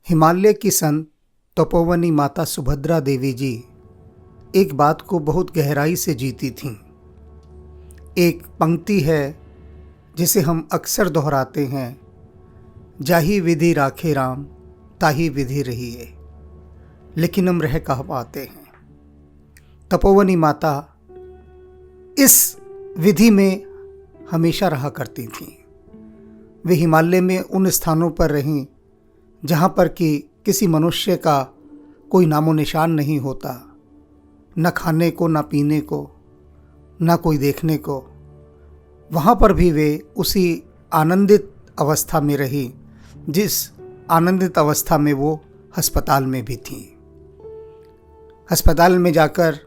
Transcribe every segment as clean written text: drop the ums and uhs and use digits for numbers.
हिमालय की संत तपोवनी माता सुभद्रा देवी जी एक बात को बहुत गहराई से जीती थीं। एक पंक्ति है जिसे हम अक्सर दोहराते हैं, जाही विधि राखे राम ताही विधि रहिए, लेकिन हम रह कह पाते हैं। तपोवनी माता इस विधि में हमेशा रहा करती थीं। वे हिमालय में उन स्थानों पर रहीं जहाँ पर कि किसी मनुष्य का कोई नामो निशान नहीं होता, न खाने को, न पीने को, न कोई देखने को। वहाँ पर भी वे उसी आनंदित अवस्था में रही जिस आनंदित अवस्था में वो अस्पताल में भी थीं। अस्पताल में जाकर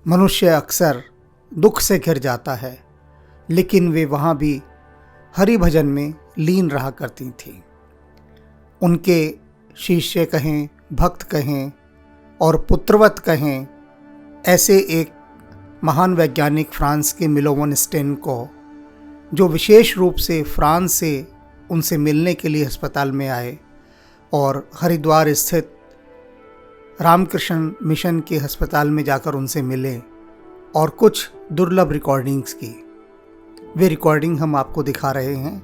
मनुष्य अक्सर दुख से घिर जाता है, लेकिन वे वहाँ भी हरि भजन में लीन रहा करती थीं। उनके शिष्य कहें, भक्त कहें और पुत्रवत कहें, ऐसे एक महान वैज्ञानिक फ्रांस के मिलो वन स्टेन को, जो विशेष रूप से फ्रांस से उनसे मिलने के लिए अस्पताल में आए और हरिद्वार स्थित रामकृष्ण मिशन के अस्पताल में जाकर उनसे मिले और कुछ दुर्लभ रिकॉर्डिंग्स की। वे रिकॉर्डिंग हम आपको दिखा रहे हैं।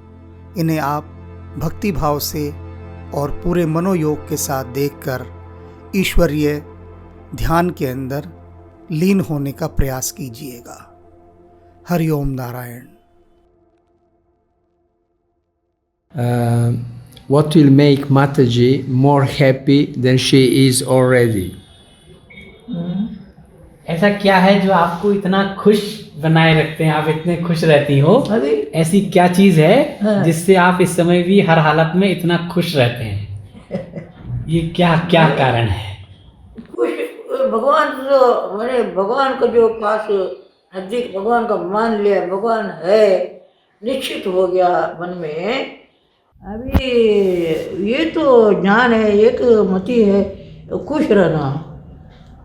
इन्हें आप भक्ति भाव से और पूरे मनोयोग के साथ देखकर ईश्वरीय ध्यान के अंदर लीन होने का प्रयास कीजिएगा। Hariom Narayan. What will make Mataji more happy than she is already? ऐसा क्या है जो आपको इतना खुश बनाए रखते हैं, आप इतने खुश रहती हो? अभी ऐसी क्या चीज है हाँ। जिससे आप इस समय भी हर हालत में इतना खुश रहते हैं? ये क्या क्या कारण है? कुछ भगवान जो मैंने भगवान को जो पास नजदीक भगवान का मान लिया, भगवान है निश्चित हो गया मन में। अभी ये तो ज्ञान है, एक मति है, खुश रहना।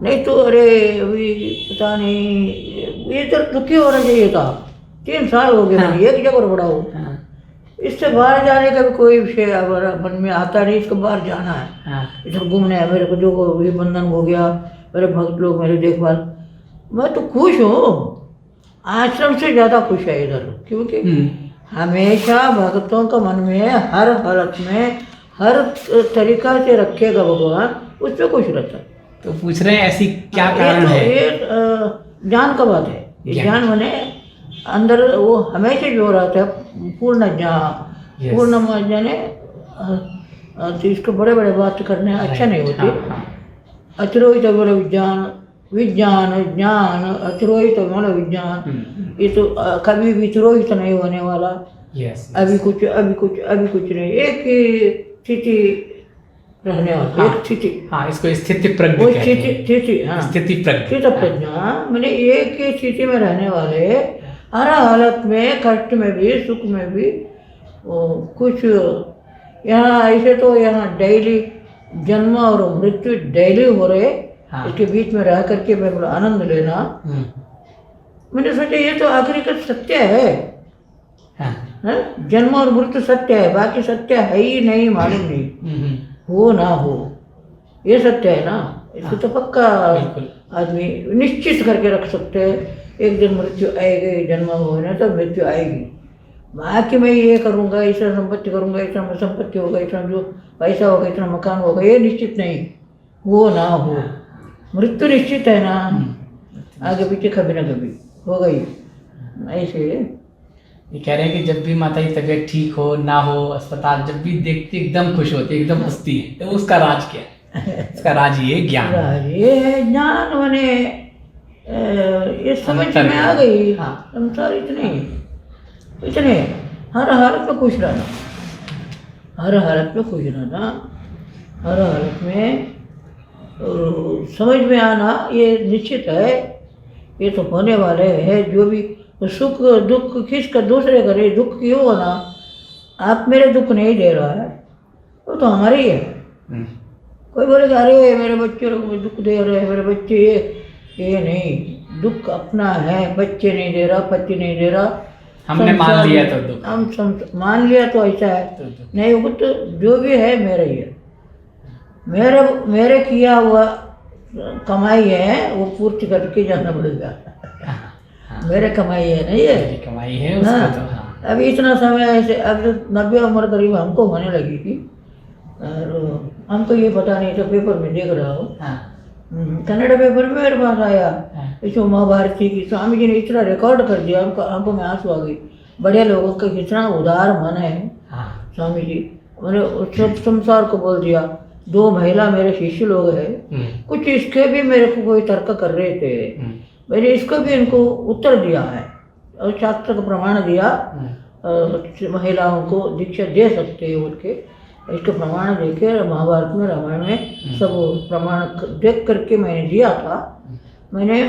नहीं तो अरे अभी पता नहीं, ये तो दुखी होना चाहिए था। 3 साल हो गए हाँ। मैंने एक जगह पड़ा हूँ। हाँ, इससे बाहर जाने का भी कोई विषय हमारा मन में आता नहीं, इसको बाहर जाना है, हाँ, इधर घूमने है। मेरे को जो ये बंधन हो गया, मेरे भक्त लोग मेरी देखभाल, मैं तो खुश हूँ। आश्रम से ज़्यादा खुश है इधर, क्योंकि हमेशा भक्तों का मन में हर हालत में हर तरीका से रखेगा भगवान, उस पर खुश रहता है। तो पूछ रहे हैं ऐसी क्या कारण ये तो है? ये ज्ञान का बात है। ये ज्ञान। ज्ञान माने अंदर वो हमेशा जो रहता है पूर्ण ज्ञान। Yes. पूर्ण जाने तो इसको बड़े बड़े बात करने अच्छा नहीं होती। हाँ, हाँ। अतिरोहित बोले विज्ञान, विज्ञान ज्ञान, अतिरोहित बोले विज्ञान। ये तो कभी भी तिरोहित नहीं होने वाला। यस, अभी कुछ अभी कुछ अभी कुछ नहीं, एक ही स्थिति रहने वाला। हाँ। एक स्थिति, हाँ, इसको स्थिति प्रज्ञ वो कहते हैं। स्थिति, हाँ स्थिति प्रज्ञ। स्थित प्रज्ञा मैंने एक ही स्थिति में रहने वाले, हर हालत में, कष्ट में भी सुख में भी। कुछ यहाँ ऐसे तो यहाँ डेली जन्म और मृत्यु डेली हो रहे। हाँ। इसके बीच में रह करके मैं बड़ा आनंद लेना। मैंने सोचा ये तो आखिरी का सत्य है। हाँ। जन्म और मृत्यु सत्य है, बाकी सत्य है ही नहीं, मालूम नहीं हो ना हो, ये सत्य है ना। इसको तो पक्का बिल्कुल। आदमी निश्चित करके रख सकते हैं। एक दिन मृत्यु आएगी, जन्म होने तो मृत्यु आएगी। बाकी मैं ये करूँगा, ऐसा संपत्ति करूँगा, इतना संपत्ति होगा, इतना जो पैसा होगा, इतना मकान होगा, ये निश्चित नहीं, हो ना हो। मृत्यु निश्चित है ना, आगे पीछे कभी ना कभी हो गई। ऐसे ये कह रहे हैं कि जब भी माता की तबीयत ठीक हो ना हो, अस्पताल जब भी देखती एकदम खुश होती, एकदम हंसती है। तो उसका राज क्या है? उसका राज ये ज्ञान है। ये है ज्ञान मैंने ये समझ में आ गई। हाँ। संसार इतने हर हालत में खुश रहना, हर हालत में खुश रहना, हर हालत में समझ में आना, ये निश्चित है। ये तो होने वाले है। जो भी सुख दुख किसका दूसरे करे, दुख क्यों होना? आप मेरे दुख नहीं दे रहा है, वो तो हमारे ही है। कोई बोलेगा अरे मेरे बच्चे लोग दुख दे रहे हैं, मेरे बच्चे ये नहीं, दुख अपना है। बच्चे नहीं दे रहा, पति नहीं दे रहा, हमने मान लिया तो दुख, हम मान लिया तो ऐसा है। नहीं, वो तो जो भी है मेरा ही है। मेरे मेरे किया हुआ कमाई है वो पूर्ति करके जाना पड़ेगा। मेरे कमाई है ना ये। मेरी कमाई है उसको हाँ। तो हाँ। अभी इतना समय ऐसे, अब 90 उम्र करीब हमको होने लगी थी और हमको ये पता नहीं था, पेपर में देख रहा हूँ, हाँ। कन्नड़ पेपर में मेरे पास आया हाँ। इसमें महाभारती की स्वामी जी ने इतना रिकॉर्ड कर दिया, हमको में आंसू आ गई। बड़े लोगों का कितना उदार मन है हाँ। स्वामी जी। मैंने सब संसार को बोल दिया। 2 महिला मेरे शिष्य लोग हैं, कुछ इसके भी मेरे को कोई तर्क कर रहे थे, मैंने इसको भी इनको उत्तर दिया है और शास्त्र का प्रमाण दिया। महिलाओं को दीक्षा दे सकते हैं उनके, इसके प्रमाण देके महाभारत में रामायण में सब प्रमाण देख करके मैंने दिया था। मैंने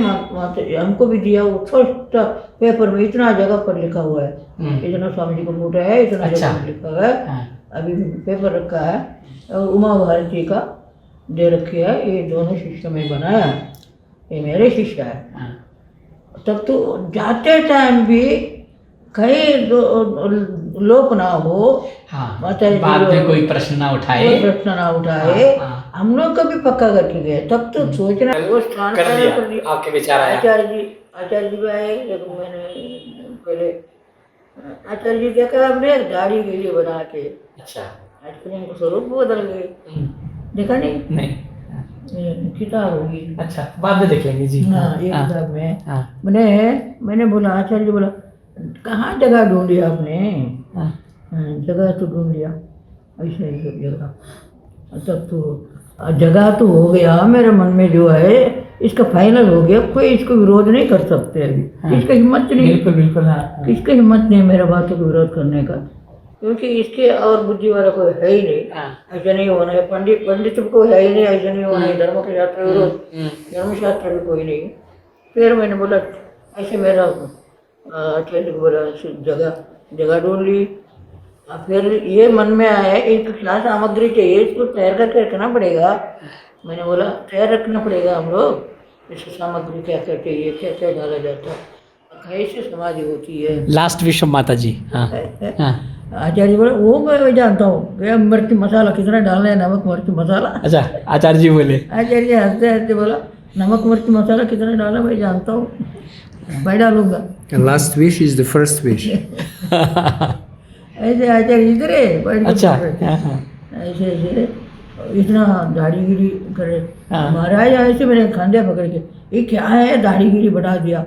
हमको भी दिया, वो फर्स्ट पेपर में इतना जगह पर लिखा हुआ है, इतना स्वामी जी को फोटो है, इतना जगह पर लिखा है। अभी पेपर रखा है और उमा भारती का दे रखी है। ये दोनों शिष्य में बनाया, ये मेरे शिष्य है। तब तो जाते टाइम भी कहीं लोक ना हो, माता जी बाद में कोई प्रश्न ना उठाए, कोई प्रश्न ना उठाए, हम लोग कभी पक्का करके गए। तब तो सोचना वो स्थान कर कर दिया, आपके विचार आया। आचार्य जी भी आए, लेकिन मैंने पहले आचार्य जी देखा हमने दाढ़ी गिरी बना के। अच्छा। आजकल इनको स्वरूप बदल गए, देखा नहीं किताब होगी। अच्छा, बाद में देख लेंगे जी। हाँ, ये किताब में मैंने बोला, आचार्य जी बोला कहाँ जगह ढूंढ लिया आपने? जगह तो ढूंढ लिया, ऐसे ही सब जगह। तब तो जगह तो हो गया मेरे मन में, जो है इसका फाइनल हो गया, कोई इसको विरोध नहीं कर सकते अभी। इसका हिम्मत नहीं, बिल्कुल बिल्कुल। हाँ। इसका हिम्मत नहीं मेरा बातों को विरोध करने का, क्योंकि इसके और बुद्धि वाला कोई है ही नहीं। ऐसा नहीं होना है, पंडित को है ही नहीं, ऐसा नहीं होना है। धर्म के शास्त्र विरोध, धर्म शास्त्र भी कोई नहीं। फिर मैंने बोला ऐसे मेरा आचार्य को बोला जगह ढूंढ ली। फिर ये मन में आया एक क्या सामग्री चाहिए, इसको तैयार करके रखना पड़ेगा। मैंने बोला तैयार रखना पड़ेगा हम लोग, इसकी सामग्री क्या क्या चाहिए, क्या क्या डाला जाता है, कैसे समाधि होती है। लास्ट विश्व माता जी। हाँ। हाँ। आचार्य बोले वो मैं जानता हूँ, मिर्च मसाला कितना डालना है, नमक मिर्च मसाला। अच्छा, आचार्य जी बोले। आचार्य हंसते हंसते बोला नमक मिर्च मसाला कितना डालना मैं जानता हूँ, मैं डालूंगा। Last wish is the first wish. ऐसे आचार्य इधर है। अच्छा। ऐसे ऐसे इतना दाढ़ीगिरी करे महाराज, ऐसे मेरे खांधे पकड़ के ये क्या है, दाढ़ीगिरी बढ़ा दिया।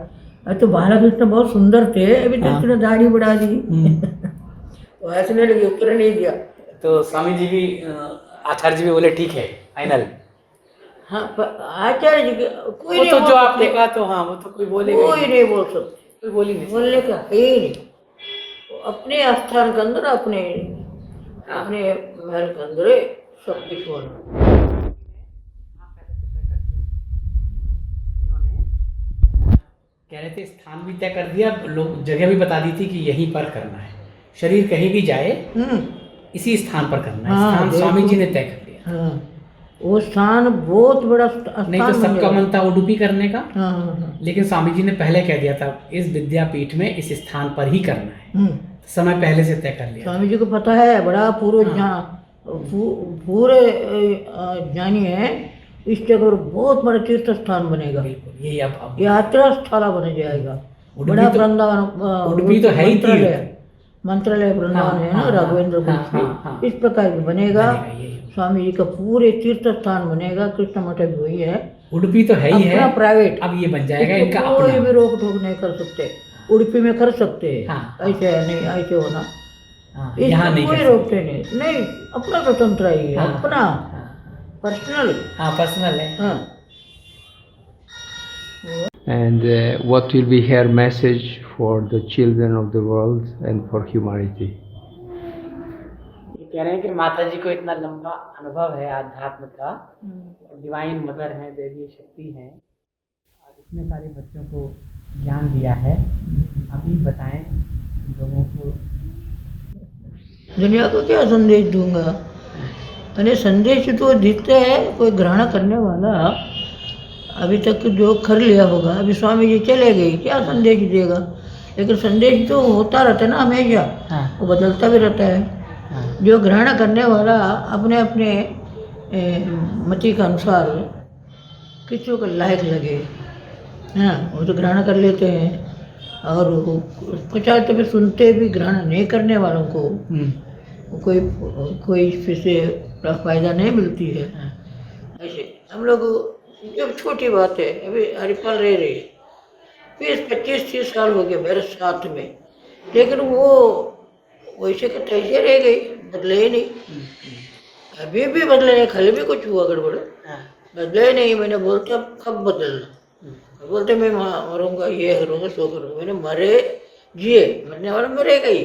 तो बालकृष्ण बहुत सुंदर थे, अभी तक इतना दाढ़ी बढ़ा दी। तो हंसने लगे, उत्तर नहीं दिया। तो स्वामी जी भी, आचार्य जी भी बोले ठीक है फाइनल। हाँ, आचार्य जी कोई नहीं तो बोल जो आपने सकते। कहा तो हाँ, वो तो कोई बोलेगा, कोई नहीं बोल सकते, कोई बोल ही नहीं। बोलने का है ही नहीं। अपने स्थान के अंदर, अपने महल के अंदर सब कुछ होना। कह रहे थे स्थान भी तय कर दिया, लोग जगह भी बता दी थी कि यहीं पर करना है, शरीर कहीं भी जाए इसी स्थान पर करना है। हाँ, स्थान स्वामी जी ने तय कर दिया। हाँ, वो स्थान बहुत बड़ा स्थान। नहीं तो सबका मन था उडुपी करने का। हाँ। लेकिन स्वामी जी ने पहले कह दिया था इस विद्यापीठ में इस स्थान पर ही करना है, समय पहले से तय कर लिया। स्वामी जी को पता है, बड़ा पूरे ज्ञानी है, इस जगह बहुत बड़ा तीर्थ स्थान बनेगा। बिल्कुल, यही अब यात्रा स्थल बन जाएगा, बड़ा वृंदावन। उडुपी तो है ही तीर्थ, मंत्रालय वृंदावन है ना, राघवेंद्र कुंज इस प्रकार की बनेगा। स्वामी जी का पूरे तीर्थ स्थान बनेगा। कृष्ण मठ भी वही है, उडुपी तो है ही है, प्राइवेट। अब ये बन जाएगा इनका कोई अपना। भी रोक टोक नहीं कर सकते। उडुपी में कर सकते हैं, हाँ। ऐसे नहीं, ऐसे होना यहाँ नहीं कोई कर रोकते नहीं, अपना स्वतंत्र ही है, अपना पर्सनल। हाँ, पर्सनल है। हाँ। And what will be her message for the children of the world and for humanity? कह रहे हैं कि माता जी को इतना लंबा अनुभव है आध्यात्म का, डिवाइन मदर है, देवी शक्ति है, और इतने सारे बच्चों को ज्ञान दिया है। अभी बताएं लोगों को, दुनिया को क्या संदेश दूंगा? अरे संदेश तो देते हैं कोई ग्रहण करने वाला, अभी तक जो कर लिया होगा। अभी स्वामी जी चले गए, क्या संदेश देगा? लेकिन संदेश तो होता रहता है ना हमेशा, वो बदलता भी रहता है। जो ग्रहण करने वाला अपने अपने मति के अनुसार किसी को लायक लगे, हाँ वो तो ग्रहण कर लेते हैं, और प्रचार तो फिर सुनते भी, ग्रहण नहीं करने वालों को कोई इससे फायदा नहीं मिलती है। ऐसे हम लोग, जब छोटी बात है, अभी हरिपाल रह रही है, 20-25-30 साल हो गए मेरे साथ में, लेकिन वो वैसे के तैसे रह गई, बदले ही नहीं। अभी भी बदले नहीं, कल भी कुछ हुआ गड़बड़, बदले नहीं। मैंने बोलते अब कब बदलना, बोलते मैं मरूंगा, ये करूँगा, सो करूँगा। मैंने मरे जिए, मरने वाला मरेगा ही,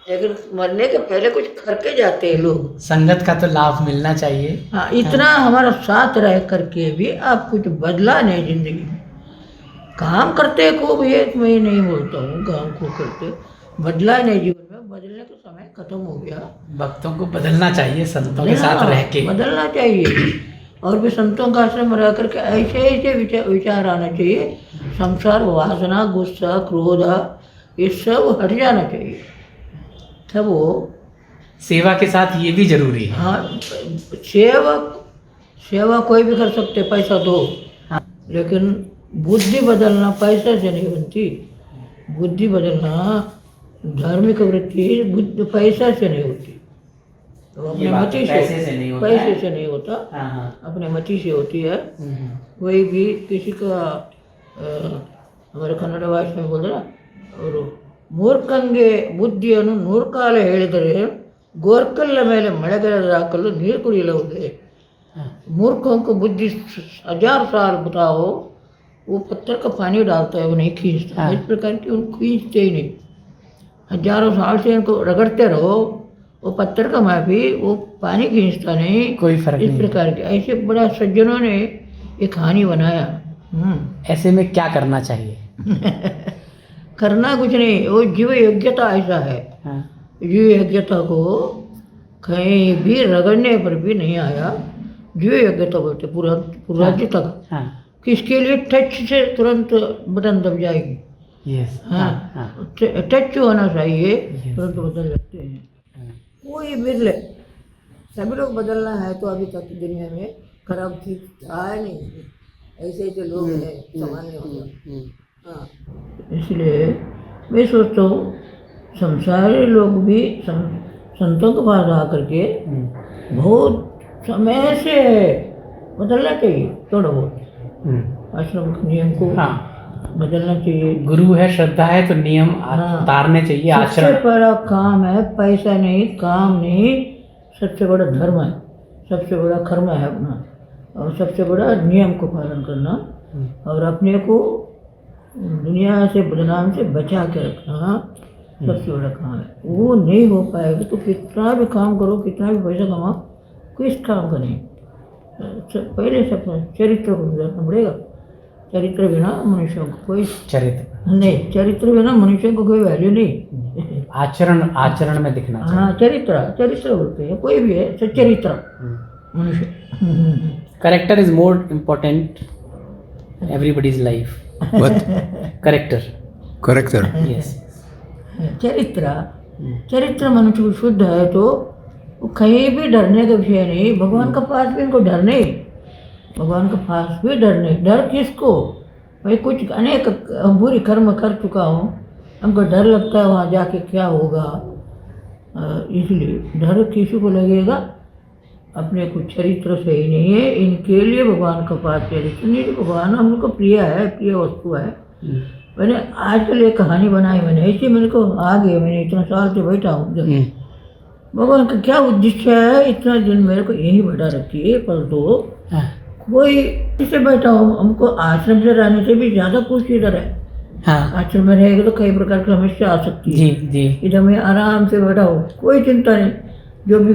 लेकिन मरने के पहले कुछ करके जाते हैं लोग। संगत का तो लाभ मिलना चाहिए। हाँ, इतना हमारा साथ रह करके भी आप कुछ बदला नहीं जिंदगी में। काम करते खूब, ये मैं नहीं बोलता हूँ, काम को करते बदला नहीं जीवन में, बदलने का समय खत्म हो गया। भक्तों को बदलना चाहिए, संतों के साथ रह के बदलना चाहिए, और भी संतों का आश्रम रह करके ऐसे ऐसे विचार आना चाहिए। संसार, वासना, गुस्सा, क्रोध, ये सब हट जाना चाहिए। तब वो सेवा के साथ ये भी जरूरी है। हाँ, सेवा कोई भी कर सकते, पैसा दो, लेकिन बुद्धि बदलना पैसा से नहीं बनती। बुद्धि बदलना, धार्मिक वृत्ति बुद्धि पैसा से नहीं होती, तो अपने मति से, पैसे से नहीं होता, पैसे से नहीं होता, हाँ। अपने मति से होती है। कोई भी किसी का हमारे कन्नड़ भाषा में बोल रहा, और ಮೂರ್ಖಂಗೆ ಬುದ್ಧಿಯನ್ನು 100 ಕಾಲ ಹೇಳಿದರೆ ಗೋರ್ಕಲ್ಲ ಮೇಲೆ ಮಳೆಗಾಲದ ಹಾಕಲು ನೀರು कुड़िलहुदे। मूर्खों को बुद्धि 1000 साल बताओ, वो पत्थर का पानी डालता है, वो नहीं खींचता। इस प्रकार की उनको खींचते ही नहीं, 1000 साल से उनको रगड़ते रहो, वो पत्थर का माफी, वो पानी खींचता नहीं, कोई फर्क इस नहीं। प्रकार के ऐसे बड़ा सज्जनों ने एक कहानी बनाया। ऐसे में क्या करना चाहिए? करना कुछ नहीं, वो जीव योग्यता ऐसा है। जीव योग्यता को कहीं भी रगड़ने पर भी नहीं आया। जीव योग्यता बोलते पूरा राज्य तक, किसके लिए टच से तुरंत बटन दब जाएगी। हाँ, टच होना चाहिए, तुरंत बदल जाते हैं। कोई बिरले, सभी लोग बदलना है तो अभी तक दुनिया में खराब ठीक था नहीं, ऐसे ऐसे लोग हैं, सामान्य हो गया। हाँ, इसलिए मैं सोचता हूँ संसारी लोग भी संतों के पास आकर के बहुत समय से बदलना चाहिए, थोड़ा बहुत आश्रम के नियम को बदलना चाहिए। गुरु है, श्रद्धा है, तो नियम उतारने चाहिए। सबसे बड़ा काम है, पैसा नहीं, काम नहीं, सबसे बड़ा धर्म है, सबसे बड़ा कर्म है अपना, और सबसे बड़ा नियम को पालन करना, और अपने को दुनिया से बदनाम से बचा के रखना सबसे बड़ा काम है। वो नहीं हो पाएगा तो कितना भी काम करो, कितना भी पैसा कमाओ, किस काम का नहीं। पहले से अपना चरित्र को सुधारना पड़ेगा। चरित्र बिना मनुष्यों को कोई चरित्र बिना मनुष्यों को कोई वैल्यू नहीं। आचरण में दिखना चाहिए। हाँ, चरित्र बोलते हैं, कोई भी है सच्चरित्र मनुष्य। Character is more important everybody's life. Character yes. चरित्र मनुष्य को शुद्ध है तो कहीं भी डरने का विषय नहीं। भगवान का पास भी इनको डर नहीं, भगवान के पास भी डर नहीं। डर किसको? भाई कुछ अनेक बुरी कर्म कर चुका हूँ, हमको डर लगता है वहाँ जाके क्या होगा, इसलिए डर किसी को लगेगा अपने कुछ चरित्र सही नहीं है। इनके लिए भगवान का पास चरित्र नहीं, भगवान हमको प्रिय है, प्रिय वस्तु है। मैंने आजकल एक कहानी बनाई, मैंने ऐसे मेरे को आ गया, मैंने इतना साल से बैठा हूँ। भगवान का क्या उद्देश्य है, इतना दिन मेरे को यही बैठा रखी है, पर तो कोई इसे बैठा हूँ, हमको आश्रम से रहने से भी ज़्यादा कुछ इधर है। आश्रम में रहेगा तो कई प्रकार की समस्या आ सकती है। इधर मैं आराम से बैठा हूँ, कोई चिंता नहीं, जो भी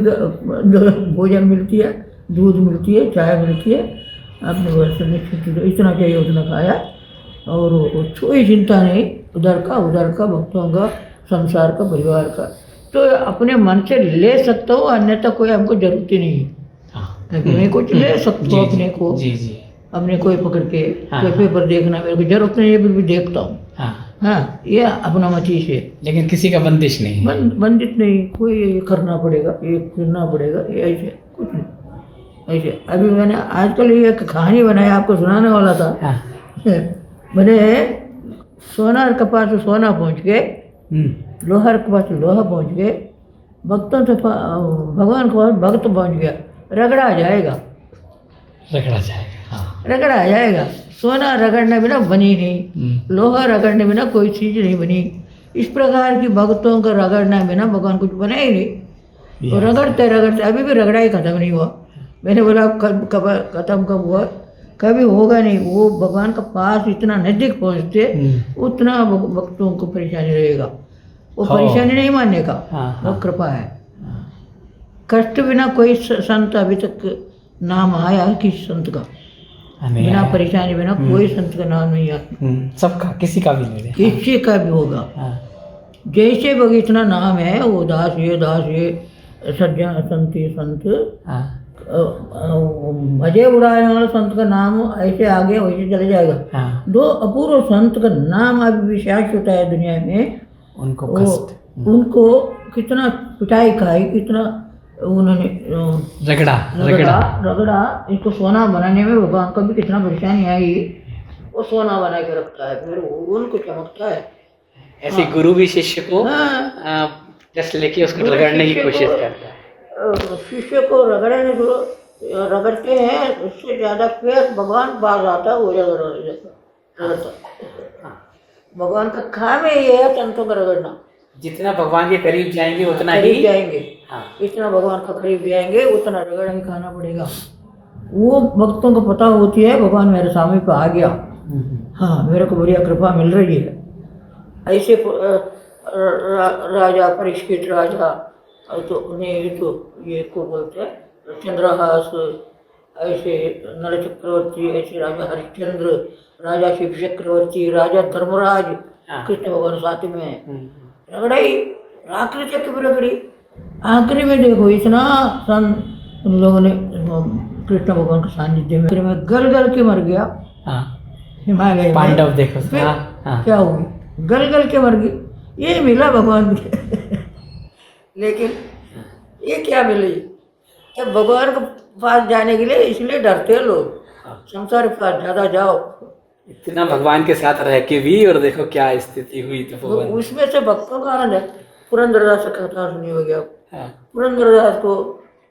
भोजन मिलती है, दूध मिलती है, चाय मिलती है, अपने घर से इतना चाहिए उतना खाया, और कोई चिंता नहीं उधर का भक्तों का, संसार का, परिवार का। तो अपने मन से ले सकता हूँ, अन्यथा कोई हमको जरूरत ही नहीं है। मैं कुछ ले सकता हूँ अपने को, अपने कोई पकड़ के कोई पेपर देखना मेरे को जरूरत नहीं है, फिर भी देखता हूँ। हाँ, ये अपना मची से, लेकिन किसी का बंदिश नहीं, बंदित नहीं। कोई ये करना पड़ेगा, ये करना पड़ेगा, ये ऐसे कुछ नहीं। ऐसे अभी मैंने आजकल ये एक कहानी बनाई, आपको सुनाने वाला था। हाँ। मैंने सोनार के पास सोना पहुँच गए, लोहार के पास लोहा पहुँच गए, भक्तों से भगवान के पास भक्त पहुँच गया, रगड़ा जाएगा, रगड़ा जाएगा। हाँ। रगड़ा जाएगा। सोना रगड़ने बिना बनी नहीं, लोहा रगड़ने बिना कोई चीज़ नहीं बनी। इस प्रकार की भक्तों का रगड़ने बिना भगवान कुछ बना ही नहीं। तो रगड़ते रगड़ते अभी भी रगड़ा ही खत्म नहीं हुआ। मैंने बोला कब खत्म कब हुआ, कभी होगा नहीं। वो भगवान का पास इतना नज़दीक पहुँचते उतना भक्तों को परेशानी रहेगा। वो परेशानी नहीं मानने का, वो कृपा है। कष्ट बिना कोई संत अभी तक नाम आया किसी संत का, बिना परेशानी बिना कोई संत का नाम नहीं आया। सबका, किसी का भी नहीं, किसी का भी होगा। जैसे भग इतना नाम है, वो दास ये सज्जन संत ये संत, मजे उड़ाने वाला संत का नाम ऐसे आगे वैसे चले जाएगा। दो अपूर्व संत का नाम अभी भी शाश्वत है दुनिया में। उनको कितना पिटाई खाई, कितना उन्होंने रगड़ा। इसको सोना बनाने में भगवान को भी कितना परेशानी आई, वो सोना बना के रखता है, फिर उनको चमकता है। ऐसे गुरु भी शिष्य को जस्ट लेके उसको रगड़ने की कोशिश करता है। शिष्य को रगड़ते हैं, उससे ज़्यादा फिर भगवान पास आता है, वो रगड़ता। भगवान का काम है ये है संतों का रगड़ना। जितना भगवान के करीब जाएंगे उतना ही ही जाएंगे। इतना भगवान का करीब जाएंगे उतना रगड़ ही खाना पड़ेगा। वो भक्तों को पता होती है भगवान मेरे सामने पे आ गया, हाँ मेरे को बढ़िया कृपा मिल रही है। ऐसे राजा परीक्षित राजा तो उन्हें तो ये को बोलते हैं चंद्रहास, ऐसे नल चक्रवर्ती, ऐसे राजा हरिश्चंद्र, राजा शिव चक्रवर्ती, राजा धर्मराज, कृष्ण भगवान साथ में रगड़ाई, आखिरी तक भी रगड़ी। आखिरी में देखो इतना उन लोगों ने कृष्ण भगवान के सानिध्य में गल के मर गया। हिमालय पांडव देखो क्या हुई, गल के मर गई। ये मिला भगवान के लेकिन ये क्या मिली, जब भगवान के पास जाने के लिए इसलिए डरते हैं लोग, संसार के पास ज़्यादा जाओ। इतना भगवान के साथ रह के भी और देखो क्या स्थिति हुई। तो उसमें से भक्तों का आनंद है। पुरंदरदास का कथा सुनी हो गया। पुरंदरदास को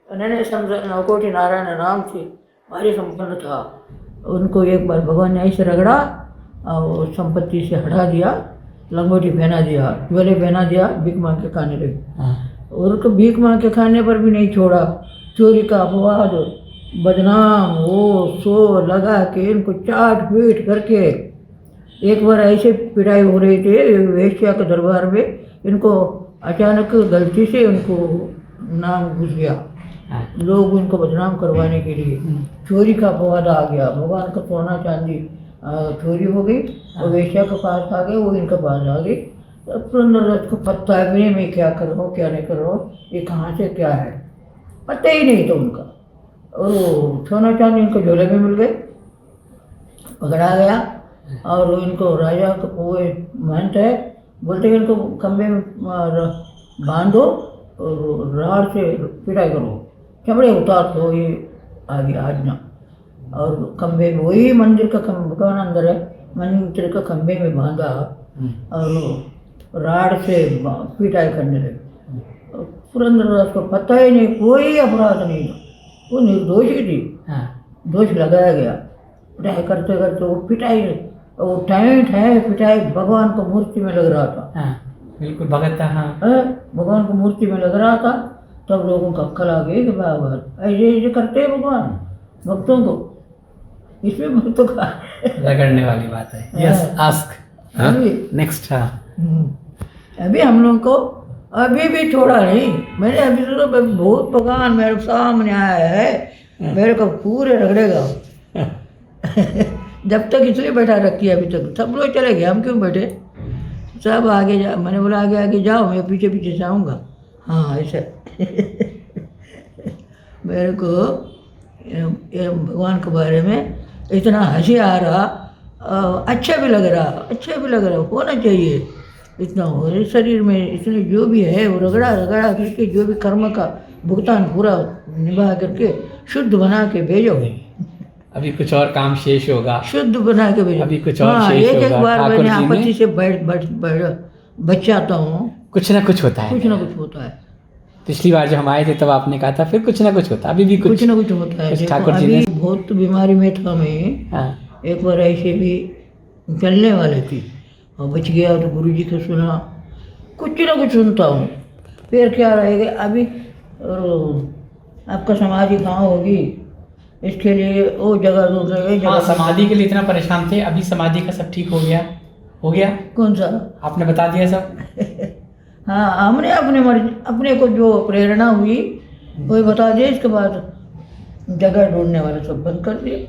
उन्होंने समझा नवकोटि नारायण नाम थी, भारी संपन्न था। उनको एक बार भगवान ने ऐसे रगड़ा और संपत्ति से हटा दिया, लंगोटी पहना दिया, ज्वेलरी पहना दिया, भीख मांग के खाने लगे। और उनको भीख मांग के खाने पर भी नहीं छोड़ा। चोरी का अपवाद, बदनाम, वो सो लगा के इनको चाट पीट करके। एक बार ऐसे पिटाई हो रही थी वेश्या के दरबार में, इनको अचानक गलती से उनको नाम घुस गया, लोग उनको बदनाम करवाने के लिए चोरी का अपवाद आ गया। भगवान का सोना चांदी चोरी हो गई और वेश्या के पास आ गए, वो इनके पास आ गई। पुरंदरदास को पता है भी मैं क्या कर रहा हूँ क्या नहीं कर रहा हूँ, ये कहाँ से क्या है पता ही नहीं था उनका। और वो सोना चांदी इनको झोले में मिल गए, पकड़ा गया। और इनको राजा को वो महंत है, बोलते हैं इनको खंबे में बांधो और राड़ से पिटाई करो, चमड़े उतार दो, ये आ गया आज्ञा। और खंबे में वही मंदिर का भगवान अंदर है, मंदिर का खंबे में बांधा और राड़ से पिटाई करने लगे। पुरंदरदास को पता ही नहीं, कोई अपराध नहीं था, वो निर्दोषी थी। दोष लगाया गया, पिटाई करते करते वो पिटाई, वो टाइट है पिटाई भगवान को मूर्ति में लग रहा था। बिल्कुल भगत था। भगवान को मूर्ति में लग रहा था। तब लोगों का अक्ल आ गई कि बाबा ऐसे करते हैं भगवान भक्तों को, इसमें भक्तों का रगड़ने वाली बात है। Yes ask next. अभी हम लोग को अभी भी छोड़ा नहीं, मैंने अभी तो बहुत भगवान मेरे सामने आया है, मेरे को पूरे रगड़ेगा। जब तक इसलिए बैठा रखी है, अभी तक सब लोग चले गए, हम क्यों बैठे, सब आगे जा। मैंने बोला आगे आगे जाओ, मैं पीछे पीछे जाऊँगा। हाँ ऐसे मेरे को भगवान के बारे में इतना हंसी आ रहा, अच्छा भी लग रहा, होना चाहिए इतना हो। शरीर में इसलिए जो भी है वो रगड़ा करके जो भी कर्म का भुगतान पूरा निभा करके शुद्ध बना के भेजोगे, अभी कुछ और काम शेष होगा। शुद्ध बना के भेजो। अभी कुछ और हाँ, शेष एक होगा। बार ठाकुर मैंने जी ने- आपत्ति से बच जाता हूँ, कुछ ना कुछ होता है। कुछ ना कुछ होता है, पिछली बार जब हम आए थे तब आपने कहा था फिर कुछ ना कुछ होता, अभी भी कुछ ना कुछ होता है। कुछ देखो, ठाकुर जी अभी ने- बहुत बीमारी में था मैं, हाँ, एक बार ऐसे भी चलने वाले थी और बच गया तो गुरु जी को सुना, कुछ ना कुछ सुनता हूँ। फिर क्या रहेगा, अभी आपका समाधि कहाँ होगी, इसके लिए वो जगह ढूंढ रहे हैं। हाँ, जगह समाधि के लिए इतना परेशान थे, अभी समाधि का सब ठीक हो गया? हो गया? कौन सा? आपने बता दिया सब? हाँ, हमने अपने मर्जी, अपने को जो प्रेरणा हुई वही बता दिया। इसके बाद जगह ढूंढने वाले सब बंद कर दिए।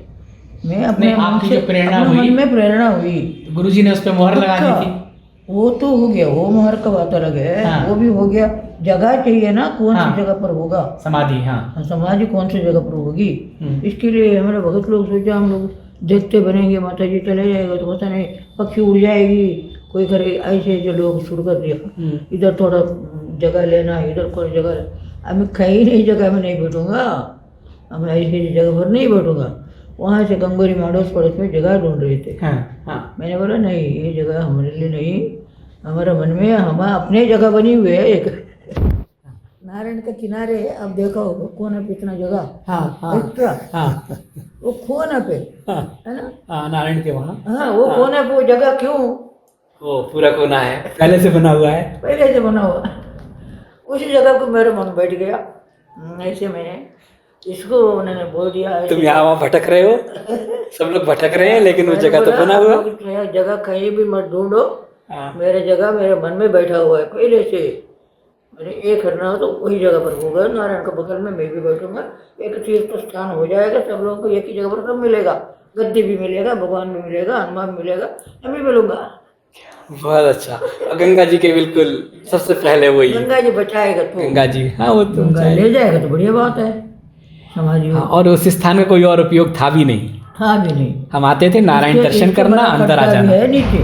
मैं अपने नहीं, मन आपकी से, जो प्रेरणा अपने हुई- मन में प्रेरणा हुई, तो गुरुजी ने उस पर मोहर लगा दी थी। वो तो हो गया, वो मोहर का बात अलग है। हाँ। वो भी हो गया, जगह चाहिए ना, कौन हाँ। सी जगह पर होगा समाधि, हाँ। समाधि, कौन सी जगह पर होगी। हम्म। इसके लिए हमारे भगत लोग सोचा हम लोग देखते बनेंगे, माता जी चले जाएगा तो पता नहीं पक्षी उड़ जाएगी, कोई करे, ऐसे जो लोग शुरू कर दिया। इधर थोड़ा जगह लेना, इधर कोई जगह, अब मैं कहीं नहीं जगह में नहीं बैठूंगा, अब मैं ऐसी जगह पर नहीं बैठूंगा। वहाँ से गंगोरी माड़ोस पड़ोस में जगह ढूंढ रहे थे। हाँ, हाँ। मैंने बोला नहीं, ये जगह हमारे लिए नहीं, हमारे मन में हम अपने जगह बनी हुई है एक नारायण के किनारे। अब देखा होगा कोना पे इतना जगह, हाँ, हाँ, एक्स्ट्रा, हाँ, वो कोना पे हाँ, है ना। हाँ, नारायण के वहाँ हाँ, वो कोना पे वो जगह क्यों, वो पूरा कोना है, पहले से बना हुआ है। पहले से बना हुआ, उसी जगह को मेरे मन बैठ गया। ऐसे मैंने इसको उन्होंने बोल दिया, तुम यहाँ वहाँ भटक रहे हो, सब लोग भटक रहे हैं, लेकिन वो जगह तो बना हुआ। जगह कहीं भी मत ढूंढो, हाँ। मेरे जगह मेरे मन में बैठा हुआ है पहले से। मैंने ये करना हो तो वही जगह पर होगा, नारायण के बगल में मैं भी बैठूंगा, एक तीर्थ स्थान हो जाएगा, सब लोगों को एक ही जगह पर सब मिलेगा, गद्दी भी मिलेगा, भगवान भी मिलेगा, हनुमान भी मिलेगा, मैं भी मिलूंगा। बहुत अच्छा। और गंगा जी के बिल्कुल सबसे पहले वही गंगा जी बचाएगा तो, गंगा जी, हाँ, वो तो गंगा ले जाएगा तो बढ़िया बात है। समाधि हाँ, और उस स्थान का कोई और उपयोग था भी नहीं। था भी नहीं, हम आते थे नारायण इसके- दर्शन इसके करना, बड़ा अंदर आ खर्चा भी जाना। है नीचे।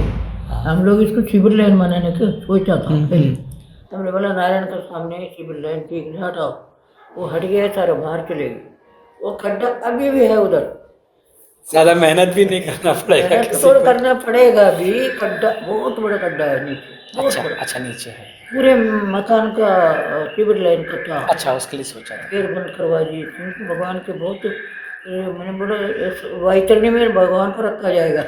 हम लोग इसको शिविर लाइन बनाने का सोचा था पहले। हमने बोला नारायण के सामने शिविर लाइन की हटाओ, वो हट गया, सारे बाहर चले गए। वो खड्डा अभी भी है उधर, ज्यादा मेहनत भी नहीं करना पड़ेगा मेहनत किसी तो को। करना पड़ेगा भी, खड्डा बहुत बड़ा खड्डा है नीचे, बहुत अच्छा, बड़ा। अच्छा, नीचे है। पूरे मकान का शिविर लाइन का था। अच्छा, उसके लिए सोचा था। फिर बंद करवा दी, क्योंकि भगवान के बहुत मैंने बोला वैतरणी में भगवान को रखा जाएगा।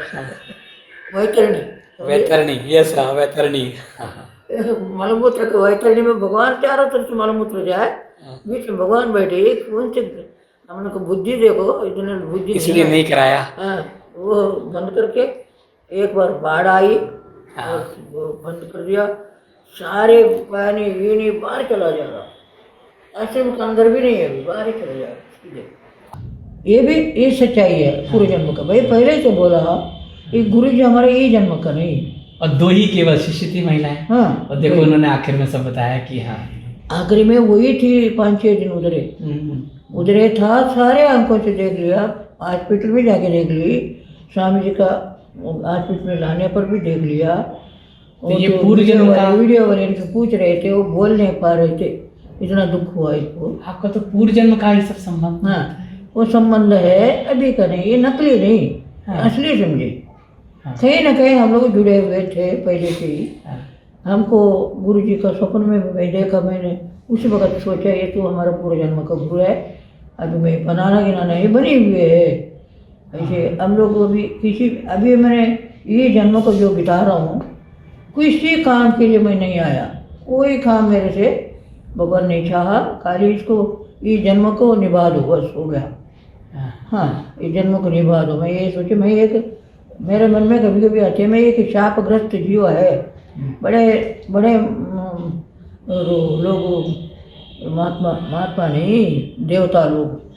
वैतरणी, वैतरणी, यस, हाँ, वैतरणी। मलमूत्र के वैतरणी में भगवान चारों तरफ से मलमूत्र जाए, बीच में भगवान बैठे, कौन से हमने को बुद्धि देखो, इतने बुद्धि इसलिए है। नहीं कराया। हाँ, वो बंद करके एक बार बाढ़ आई हाँ। और वो बंद कर दिया, सारे पानी वीनी बाहर चला जा रहा, आश्रम के अंदर भी नहीं है, अभी बाहर ही चला जा रहा सीधे। ये भी ये सच्चाई है पूर्व जन्म का। भाई पहले से बोला ये गुरु जी हमारे ये जन्म का नहीं। और दो ही केवल शिष्य थी महिलाएं। हाँ, और देखो उन्होंने आखिर में सब बताया कि हाँ। आखिरी में वही थी, 5-6 दिन उधरे उधरे था, सारे आंखों से देख लिया, हॉस्पिटल में जाके देख ली, स्वामी जी का हॉस्पिटल में लाने पर भी देख लिया। तो ये पूर्व जन्म का वीडियो वाले इनसे पूछ रहे थे, वो बोल नहीं पा रहे थे, इतना दुख हुआ इसको। आपका तो पूर्व जन्म का ही सब संबंध। हाँ, वो संबंध है अभी का नहीं, ये नकली नहीं, हाँ। असली समझे। हाँ। कहीं ना कहीं हम लोग जुड़े हुए थे पहले से ही। हाँ। हमको गुरु जी का स्वप्न में मैं देखा, मैंने उसी वक्त सोचा ये तो हमारा पूर्व जन्म का गुरु है, अभी मैं बनाना गिनाना ये बनी हुए है। ऐसे हम लोग अभी अभी मैंने ये जन्म को जो बिता रहा हूँ, किसी काम के लिए मैं नहीं आया, कोई काम मेरे से भगवान ने चाहा, खाली इसको ये जन्म को निभा दो, बस हो गया। हाँ, ये जन्म को निभा दो। मैं ये सोचे, मैं एक मेरे मन में कभी कभी आते हैं, मैं एक शापग्रस्त जीव है। बड़े बड़े लोग, महात्मा नहीं, देवता लोग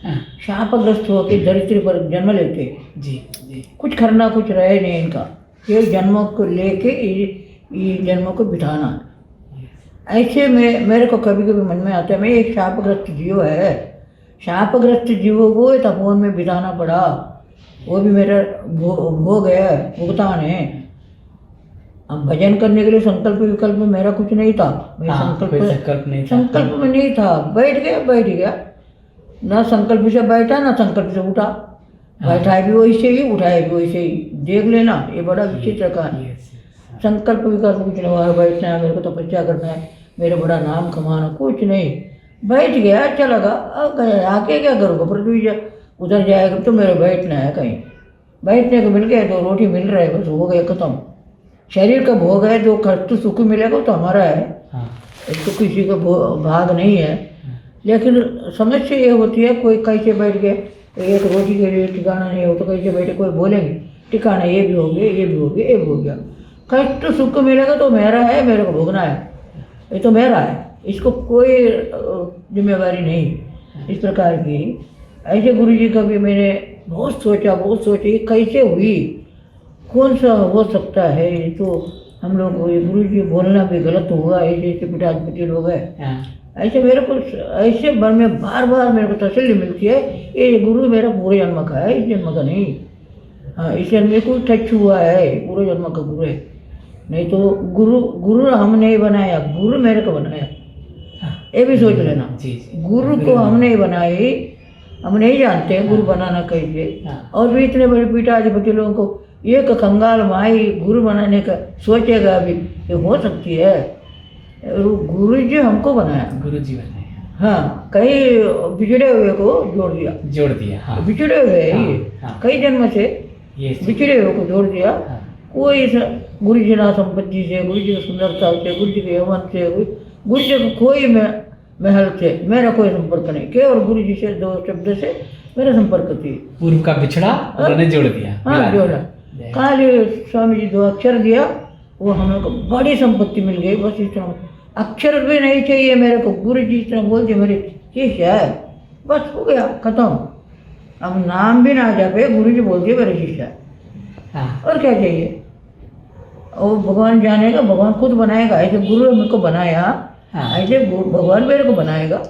शापग्रस्त होकर धरती पर जन्म लेते। जी, जी। कुछ करना कुछ रहे नहीं इनका, ये जन्मों को लेके ये जन्मों को बिठाना। ऐसे में मेरे को कभी कभी मन में आता है, मैं एक शापग्रस्त जीव है, शापग्रस्त जीवों को तपोवन में बिताना पड़ा, वो भी मेरा भोग है, भुगतान है। अब भजन करने के लिए संकल्प विकल्प में मेरा कुछ नहीं था, मैं हाँ, कोई संकल्प नहीं था। संकल्प में नहीं था, बैठ गया ना संकल्प से बैठा ना संकल्प से उठा, बैठा भी वैसे ही उठाया भी वैसे ही। देख लेना, ये बड़ा विचित्र कहानी है। संकल्प विकल्प कुछ नहीं हुआ, बैठना है, मेरे को तपस्या करना है, मेरा बड़ा नाम कमाना, कुछ नहीं। बैठ गया, अच्छा लगा, अब आके क्या करूँगा, पृथ्वी उधर जाएगा तो मेरे बैठना है कहीं, बैठने को मिल गया, 2 रोटी मिल रहा है, बस हो गया खत्म। शरीर का भोग है, जो कष्ट सुख मिलेगा तो हमारा है, इसको किसी का भाग नहीं है। लेकिन समस्या ये होती है, कोई कैसे बैठ गए, एक रोटी के लिए ठिकाना नहीं हो तो कैसे बैठे, कोई बोलेंगे ठिकाना ये भी हो गया, ये भी हो गया, ये भी हो गया। कष्ट सुख मिलेगा तो मेरा है, मेरे को भोगना है, ये तो मेरा है, इसको कोई जिम्मेवारी नहीं। इस प्रकार की ऐसे गुरु जी का भी मैंने बहुत सोचा, ये कैसे हुई, कौन सा हो सकता है। ये तो हम लोग गुरु जी बोलना भी गलत होगा, ऐसे पिटापति लोग हैं। ऐसे मेरे को ऐसे बार में बार मेरे को तसल्ली मिलती है, ये गुरु मेरा पूरे जन्म का है, इस जन्म का नहीं। हाँ, इस जन्म में कुछ टच हुआ है, पूरे जन्म का गुरु है। नहीं तो गुरु हम नहीं बनाया, गुरु मेरे को बनाया, ये भी सोच लेना। गुरु को हम नहीं बनाई, हम नहीं जानते गुरु बनाना कैसे। और भी इतने बड़े पीठाधिपति लोगों को एक कंगाल माई गुरु बनाने का सोचेगा भी, ये हो सकती है। गुरु जी हमको बनाया, गुरु जी बनाया। हाँ, कई बिछड़े हुए को जोड़ दिया। हाँ। बिछड़े हुए कई जन्म से बिछड़े हुए को जोड़ दिया। कोई गुरु जी ना संपत्ति से, गुरु जी की सुंदरता से, गुरु जी के यौवन से, गुरु जी को कोई महल से मेरा कोई संपर्क नहीं, केवल गुरु जी से 2 शब्द से मेरा संपर्क थी। पूर्व का बिछड़ा उन्होंने जोड़ दिया। हाँ, जोड़ा। काली स्वामी जी 2 अक्षर दिया, वो हम लोग को बड़ी संपत्ति मिल गई। बस इतना, अक्षर भी नहीं चाहिए मेरे को, गुरु जी इतना बोल दिया मेरी शिष्य है, बस हो गया खत्म। अब नाम भी ना जापे, गुरु जी बोल दिए मेरे शिष्य है, और क्या चाहिए। और भगवान जानेगा, भगवान खुद बनाएगा। ऐसे गुरु ने मेरे को बनाया, ऐसे भगवान मेरे को बनाएगा।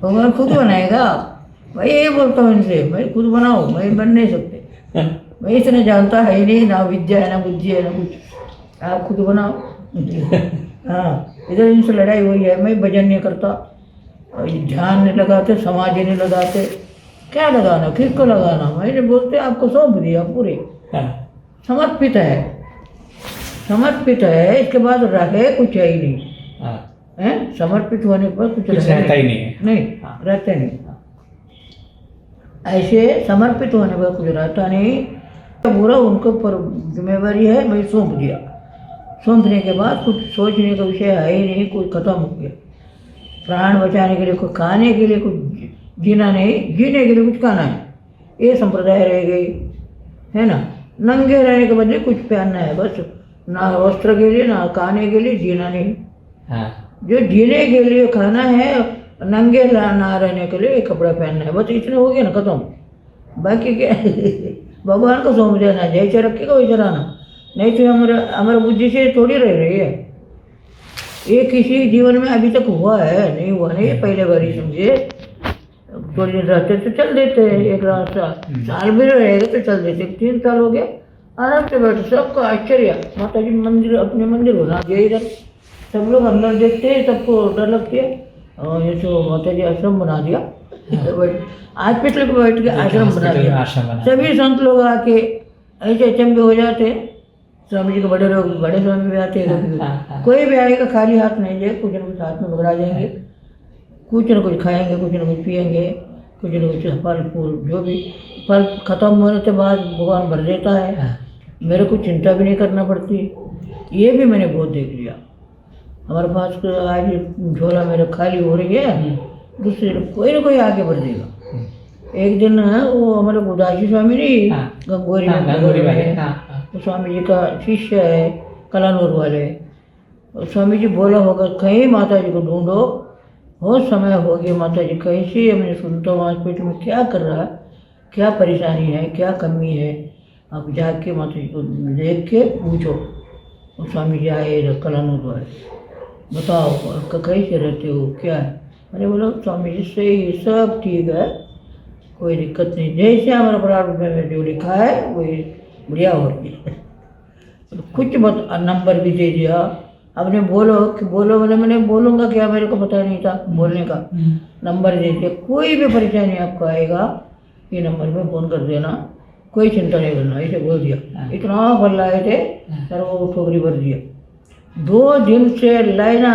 भगवान खुद बनाएगा। भाई ये बोलता हूँ इनसे, मैं खुद बनाओ, मैं बन नहीं सकते, मैं इतने जानता है ही नहीं, ना विद्या है, ना बुद्धि है, ना कुछ, आप खुद बनाओ। हाँ, इधर इनसे लड़ाई हुई है, मैं भजन नहीं करता, ध्यान नहीं लगाते, समाधि नहीं लगाते, क्या लगाना, किसको लगाना। मैंने बोलते आपको सौंप दिया, पूरे समर्पित है, इसके बाद रहे कुछ है ही नहीं है। समर्पित होने पर कुछ रहता ही नहीं रहते नहीं। ऐसे समर्पित होने पर कुछ रहता नहीं, बुरा उनको पर जिम्मेवारी है, मैं सौंप दिया। सौंपने के बाद कुछ सोचने का विषय है ही नहीं, कुछ खत्म हो गया। प्राण बचाने के लिए कुछ, खाने के लिए कुछ, जीना नहीं, जीने के लिए कुछ खाना है, ये संप्रदाय रह गई है ना। नंगे रहने के बदले कुछ पहनना है, बस, ना वस्त्र के लिए, ना खाने के लिए, जीना नहीं। जो जीने के लिए खाना है, नंगे ना रहने के लिए कपड़ा पहनना है, बस इतना हो गया ना, खत्म। बाकी क्या भगवान को सौंप देना, जैसे रखेगा वैसे रहना। नहीं तो हमारा बुद्धि से थोड़ी रह रही है। ये किसी जीवन में अभी तक हुआ है, नहीं हुआ नहीं, पहले बारी समझे। थोड़ी दिन रहते तो चल देते, एक रास्ता साल भी रहेगा तो चल देते। 3 साल हो गया, आराम से बैठे, सबको आश्चर्य। माता जी मंदिर, अपने मंदिर बना दिया इधर, सब लोग अंदर देखते हैं, सबको डर लगती है। और ये तो माता जी आश्रम बना दिया, हॉस्पिटल को बैठ के आश्रम बना दिया। सभी संत लोग आके ऐसे अचंभे हो जाते हैं। स्वामी जी के बड़े लोग, बड़े स्वामी भी आते हैं, कोई भी आएगा खाली हाथ नहीं जाए, कुछ न कुछ हाथ में पकड़ा जाएंगे, कुछ न कुछ खाएंगे, कुछ न कुछ पिएंगे, कुछ न कुछ फल फूल, जो भी फल खत्म होने के बाद भगवान भर देता है। मेरे को चिंता भी नहीं करना पड़ती। ये भी मैंने बहुत देख लिया। हमारे पास आज झोला मेरा खाली हो रही है, दूसरे कोई ना कोई आगे बढ़ देगा। एक दिन वो हमारे उदासी स्वामी नहीं, गंगोरी वाले, तो स्वामी जी का शिष्य है, कलानूर वाले। स्वामी जी बोला होगा, कहीं माता जी को ढूंढो, बहुत समय हो गया, माता जी कैसी है, मैं सुनता हूँ हॉस्पिटल में क्या कर रहा है, क्या परेशानी है, क्या कमी है, आप जाके माता जी को देख के पूछो। और स्वामी जी आए कलानूर वाले, बताओ आपका कैसे रहते हो, क्या है। मैंने बोला स्वामी जी से ये सब ठीक है, कोई दिक्कत नहीं, जैसे हमारा प्रारंभ में जो लिखा है वही बढ़िया हो रही है। कुछ मत नंबर भी दे दिया, आपने बोलो मैंने बोलूँगा क्या, मेरे को पता नहीं था बोलने का। नंबर दे दिया, कोई भी परेशानी आपको आएगा ये नंबर पे फ़ोन कर देना, कोई चिंता नहीं करना, ऐसे बोल दिया। इतना बल्लाए थे सर, वो ठोकरी भर दिया। 2 दिन से लाइन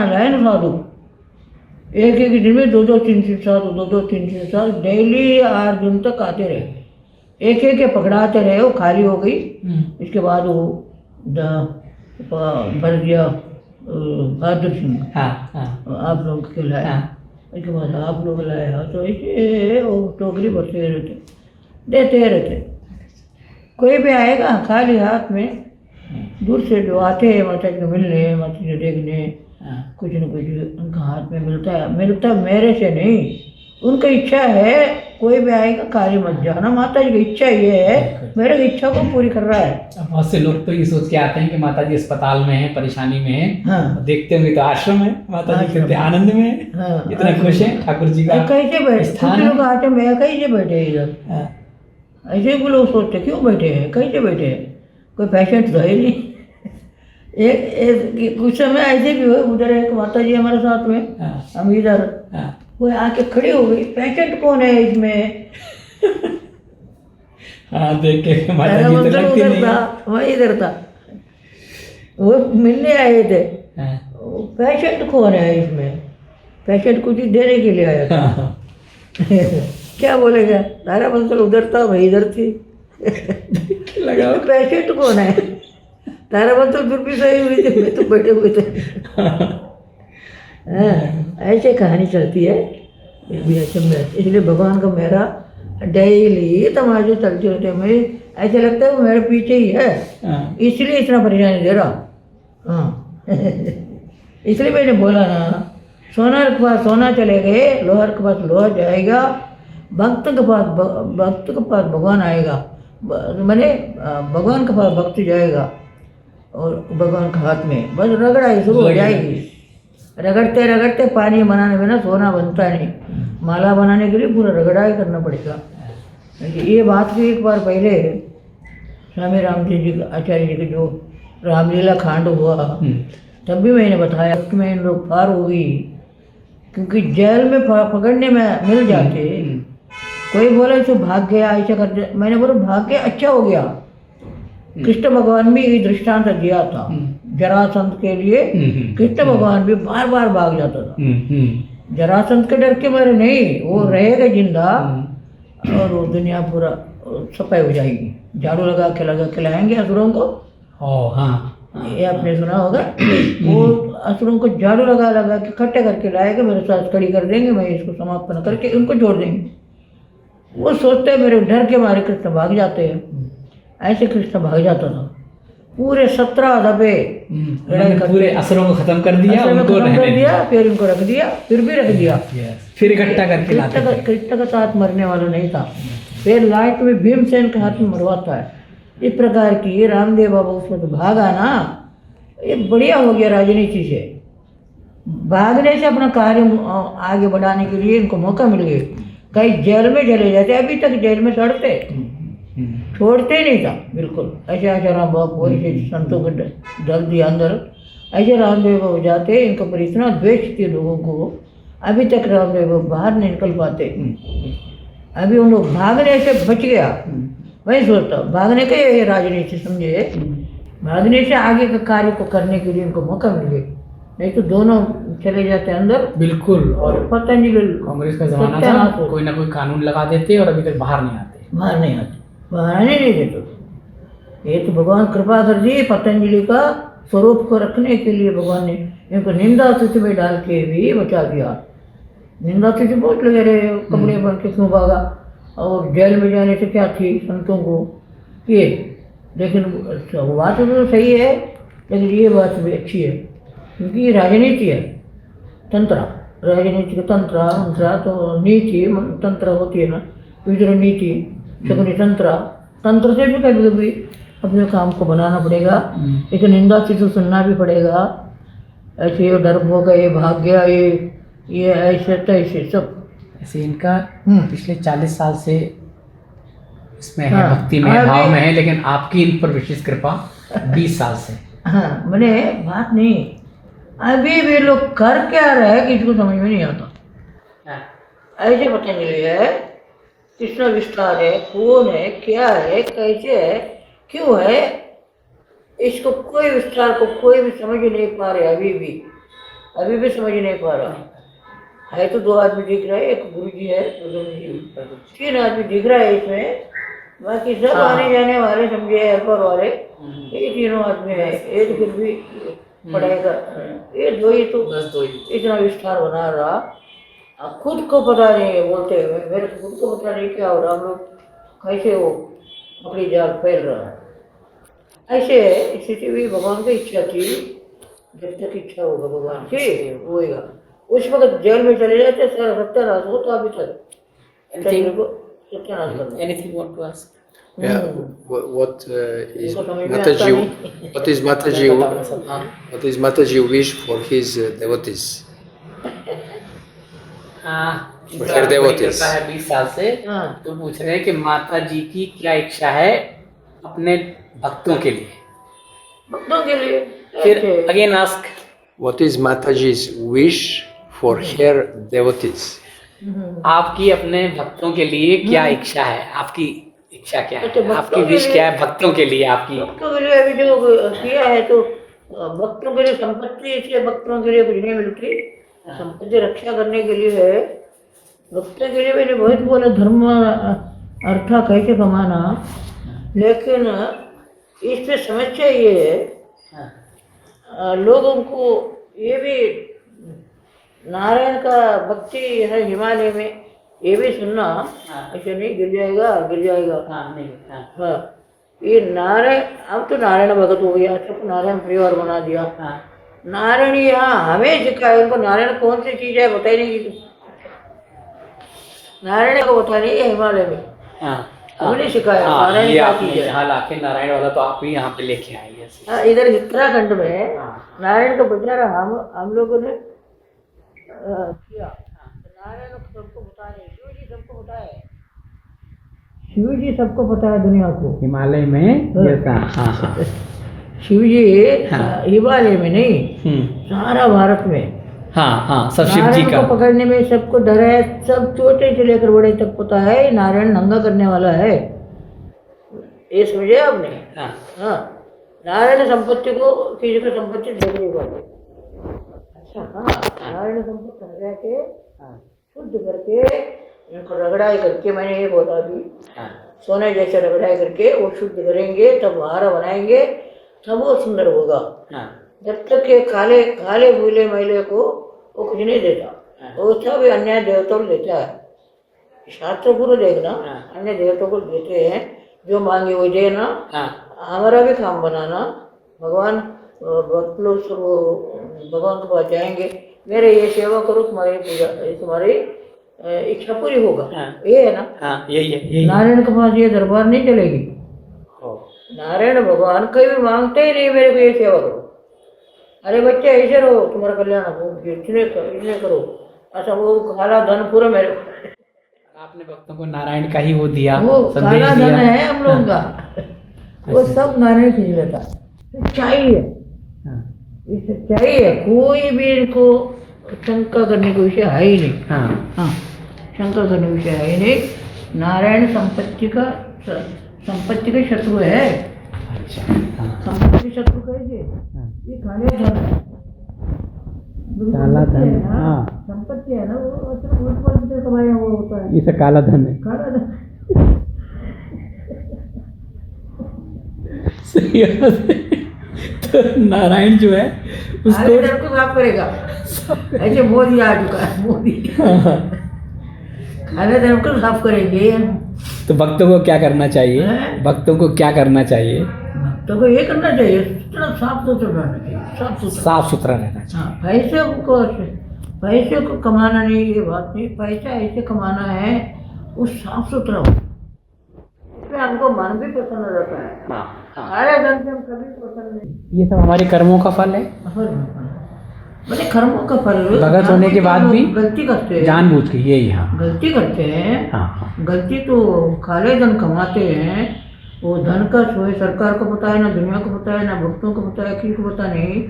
साधु, एक दिन में 2-2 3-3 साधु, 2-2 3-3 साधु डेली 8 दिन तक आते रहे। एक के पकड़ाते रहे, वो खाली हो गई। इसके बाद वो भर दिया बहादुर सिंह, आप लोग के लाए। इसके बाद आप लोग लाए, तो ऐसे वो टोकरी भरते रहते, देते रहते। कोई भी आएगा खाली हाथ में, दूर से जो आते हैं माता जी को मिलने, माता जी को देखने, कुछ न कुछ उनका हाथ में मिलता मेरे से नहीं, उनका इच्छा है। कोई भी आएगा खाली मत जाना, माता जी की इच्छा ये है, मेरे की इच्छा को पूरी कर रहा है। बहुत से लोग तो ये सोच के आते हैं कि माता जी अस्पताल में है, परेशानी में है। हाँ। देखते होंगे तो आश्रम है, माता जी कितने आनंद में है। हाँ, इतना खुश है ठाकुर जी का कैसे बैठे स्थान लोग आते, मैं कैसे बैठे इधर, ऐसे भी लोग सोचते क्यों बैठे हैं, कैसे बैठे हैं, कोई पेशेंट तो है नहीं। एक कुछ समय ऐसे भी हुए, उधर एक माता जी हमारे साथ में, हम इधर, वो आके खड़ी हो गई, पेशेंट कौन है इसमें। हाँ, देख के माता जी तो लगती नहीं है। वही इधर था, वो मिलने आए थे। पेशेंट कौन है इसमें, पेशेंट कुछ देने के लिए आया था। क्या बोलेगा, तारा मंसल उधर था, वही इधर थी। लगा पेशेंट कौन है, तारा मंसल फिर भी सही हुई थी, मैं तो बैठे हुए थे। ऐसे कहानी चलती है। इसलिए भगवान का मेरा डेली तमाशे चलते रहते हैं। मुझे ऐसा लगता है वो मेरे पीछे ही है, इसलिए इतना परेशानी दे रहा। हाँ, इसलिए मैंने बोला ना, सोनार के पास सोना चले गए, लोहार के पास लोहा जाएगा, भक्त के पास भगवान आएगा, मैंने भगवान के पास भक्त जाएगा, और भगवान के हाथ में बस रगड़ाई शुरू हो जाएगी। रगड़ते रगड़ते पानी बनाने में ना सोना बनता नहीं, माला बनाने के लिए पूरा रगड़ाई करना पड़ेगा। ये बात भी एक बार पहले स्वामी रामदेव जी आचार्य जी के जो रामलीला कांड हुआ, तब भी मैंने बताया कि मैं इन लोग पार हो गई, क्योंकि जेल में पकड़ने में मिल जाते। कोई बोले तो भाग गया, ऐसा कर दिया, मैंने बोला भाग गया अच्छा हो गया। कृष्ण भगवान भी ये दृष्टांत दिया था जरासंध के लिए। कृष्ण भगवान भी बार बार भाग जाता था, जरासंध के डर के मारे नहीं, वो रहेगा जिंदा और वो दुनिया पूरा सफाई हो जाएगी। झाड़ू लगा के लाएंगे असुरों को। ये आपने सुना होगा, वो असुरों को झाड़ू लगा के इकट्ठे करके लाएगा, मेरे साथ खड़ी कर देंगे, मैं इसको समापन करके उनको छोड़ देंगे। वो सोचते हैं मेरे डर के मारे कृष्ण भाग जाते हैं, ऐसे कृष्ण भाग जाता था। पूरे 17 दफे पूरे असुरों को खत्म कर दिया, उनको कर दिया, फिर इनको रख दिया, फिर भी रख दिया, फिर इकट्ठा करके लाते थे। कृष्ण का साथ मरने वाला नहीं था, फिर लास्ट में भीमसेन के हाथ में मरवाता है। इस प्रकार की रामदेव बाबा उसमें तो भागा ना, ये बढ़िया हो गया। राजनीति से भागने से अपना कार्य आगे बढ़ाने के लिए इनको मौका मिल गया। कहीं जेल में चले जाते, अभी तक जेल में सड़ते, छोड़ते नहीं था बिल्कुल। ऐसे राम बाबू ऐसे संतों को डाल दिया अंदर, ऐसे रामदेव बाबू जाते, इनके ऊपर इतना द्वेष थी लोगों को, अभी तक रामदेव बाबू बाहर नहीं निकल पाते। अभी उन लोग भागने से बच गया। वही सोचता भागने का ये राजनीति समझे, भागने से आगे के कार्य को करने के लिए इनको मौका मिल गया, नहीं तो दोनों चले जाते अंदर। बिल्कुल, और पतंजलि कांग्रेस का जमाना था, कोई ना कोई कानून लगा देते और अभी तक बाहर नहीं आते, बाहर आने नहीं देते। ये तो भगवान कृपा कर दी, पतंजलि का स्वरूप को रखने के लिए भगवान ने इनको निंदा सूची में डाल के भी बचा दिया। निंदा सूची बहुत लगे रहे, कपड़े बन के क्यों भागा, और जेल में जाने से क्या थी संतों को ये। लेकिन बात तो सही है, लेकिन ये बात भी अच्छी है, क्योंकि ये राजनीति है, तंत्र, राजनीति का तंत्र तो नीति तंत्र होती है ना, इधर नीति शकुनी तंत्र से भी कभी कभी अपने काम को बनाना पड़ेगा, लेकिन निंदा से तो सुनना भी पड़ेगा। ऐसे ये डर हो गए, भाग गया, ये ऐसे तैसे सब ऐसे इनका पिछले 40 साल से इसमें है, भक्ति में भाव में है, लेकिन आपकी इन पर विशेष कृपा 20 साल से। हाँ, मैंने बात नहीं, अभी भी लोग कर क्या रहे हैं किसी को समझ में नहीं आता। हाँ, ऐसे पतंजलि है, कृष्ण विस्तार है, कौन है, क्या है, कैसे है, क्यों है, इसको कोई विस्तार को कोई भी समझ नहीं पा रहे। अभी भी समझ नहीं पा रहा है। तो 2 आदमी दिख रहे हैं, एक गुरु जी है, 3 आदमी दिख रहा है इसमें, बाकी सब आने जाने वाले समझे हेल्पर वाले, ये 3 आदमी है। ये तो फिर भी पढ़ाई कर रहे हैं, ये 2 ही तो बस 2 ही। इतना विस्तार बना रहा। अब खुद को पता नहीं है, बोलते हुए मेरे को खुद को पता नहीं क्या हो रहा, हम लोग कैसे वो अपनी जाल फैल रहा है। ऐसे स्थिति भी भगवान की इच्छा थी, जब तक इच्छा होगा भगवान की होएगा। उस वक्त जेल में चले जाते, सत्यानाश होता अभी तक, सत्यानाश करना। Anything you want to ask? Yeah. What is इनको समझ में आता Mataji? नहीं। What is Mataji? What is Mataji wish for his devotees? हाँ, For her devotees. करता है 20 साल से। हाँ। तो पूछ रहे हैं कि माता जी की क्या इच्छा है अपने भक्तों के लिए। भक्तों के लिए फिर ऐसे। Again ask, What is Mataji's wish for her devotees? आपकी अपने भक्तों के लिए क्या इच्छा है? आपकी इच्छा क्या अच्छा, है? भक्तों आपकी के विश लिए- क्या है भक्तों के लिए आपकी? भक्तों के लिए अभी जो किया है, तो भक्तों के लिए संपत्ति, इसलिए भक्तों के लिए कुछ नहीं मिलती, संपत्ति रक्षा करने के लिए है। भक्तों के लिए मैंने बहुत बोला धर्म अर्थ कैसे कमाना, लेकिन इसमें समस्या ये है, लोगों को ये भी नारायण का भक्ति है हिमालय में, ये भी सुनना ऐसे नहीं गिर जाएगा। हाँ, नहीं, हाँ, हाँ, ये नारायण, अब तो नारायण भगत हो गया, सबको नारायण परिवार बना दिया। हाँ, नारायण यहाँ हमें सिखाया, उनको नारायण कौन सी चीज है बताई नहीं की। नारायण को बता नहीं है हिमालय में, हाँ, हमने सिखाया हाँ, नारायण ये क्या आपने चीज है। यहाँ लाके नारायण वाला तो आप ही यहाँ पे लेके आए। yes। हाँ, इधर उत्तराखंड में हाँ। नारायण का प्रचार हम लोगों ने किया। नारायण सबको बता रहे, शिव जी सबको बताए, शिव जी सबको बताया दुनिया को। हिमालय में जैसा, हाँ, हाँ, शिव जी हाँ। हिमालय में नहीं, सारा भारत में हाँ, हाँ, सब शिव जी नारायण का। को पकड़ने में सबको डर है, सब छोटे से लेकर बड़े तक पता है नारायण नंगा करने वाला है। ये समझे आपने? हाँ, हाँ, नारायण संपत्ति को किसी को संपत्ति दे नहीं पाते। अच्छा, हाँ, नारायण संपत्ति हटा के शुद्ध करके इनको रगड़ाई करके, मैंने ये बोला अभी, हाँ, सोने जैसे रगड़ाई करके वो शुद्ध करेंगे, तब हार बनाएंगे, तब वो सुंदर होगा। हाँ, जब तक ये काले काले भूले मैले को वो कुछ नहीं देता, वो सब अन्य देवताओं को देता है। शास्त्र पूरा देखना, अन्य देवताओं को देते हैं, जो मांगे वो देना, हाँ, हमारा भी काम बनाना। भगवान भक्त लोग सब भगवान के पास जाएंगे, मेरे ये सेवा करो, तुम्हारी पूजा, तुम्हारी इच्छा पूरी होगा। हाँ। ये है ना, हाँ, यही। नारायण के पास ये दरबार नहीं चलेगी। नारायण भगवान कहीं भी मांगते ही नहीं मेरे को ये सेवा करो, अरे बच्चे ऐसे रहो, तुम्हारा कल्याण हो, इतने करो। अच्छा, वो काला धन पूरा मेरे को, आपने भक्तों को नारायण का ही वो दिया, वो संदेश काला दिया। धन है हम लोगों का, वो सब नारायण खींच लेता है। सच्चाई है, हाँ, ये सच्चाई है, कोई भी इनको शंका करने का विषय है ही नहीं। हाँ, हाँ, शंका करने का विषय है ही नहीं। नारायण संपत्ति का शत्रु है। अच्छा, हाँ, संपत्ति शत्रु कैसे? हाँ, ये काले धन है, काला धन, है ना, हाँ। संपत्ति है ना, वो सिर्फ ऊपर से कमाया हुआ होता है, ये सब काला धन है। काला धन। सही बात है। तो नारायण जो है काले उसको, धन को साफ करेगा, ऐसे मोदी आ चुका है, मोदी काले धन को साफ करेंगे। तो भक्तों को क्या करना चाहिए? हैं? भक्तों को क्या करना चाहिए? तो को ये करना चाहिए, थोड़ा साफ सुथरा रहना चाहिए, साफ सुथरा। साफ सुथरा रहना चाहिए। हाँ, पैसे को कमाना नहीं, ये बात नहीं, पैसा ऐसे कमाना है वो साफ सुथरा हो, इसमें हमको मन भी प्रसन्न रहता है। हाँ, हाँ। सारे धन से हम कभी प्रसन्न नहीं। ये सब हमारे कर्मों का फल है, मैंने कर्मों का फल, भगत होने के बाद भी गलती करते हैं, जानबूझ के, यही। हाँ, गलती करते हैं। हाँ, हाँ, गलती तो काले धन कमाते हैं, वो धन का सोए सरकार को पता है ना, दुनिया को पता है ना, भक्तों को पता है, किसी को पता नहीं।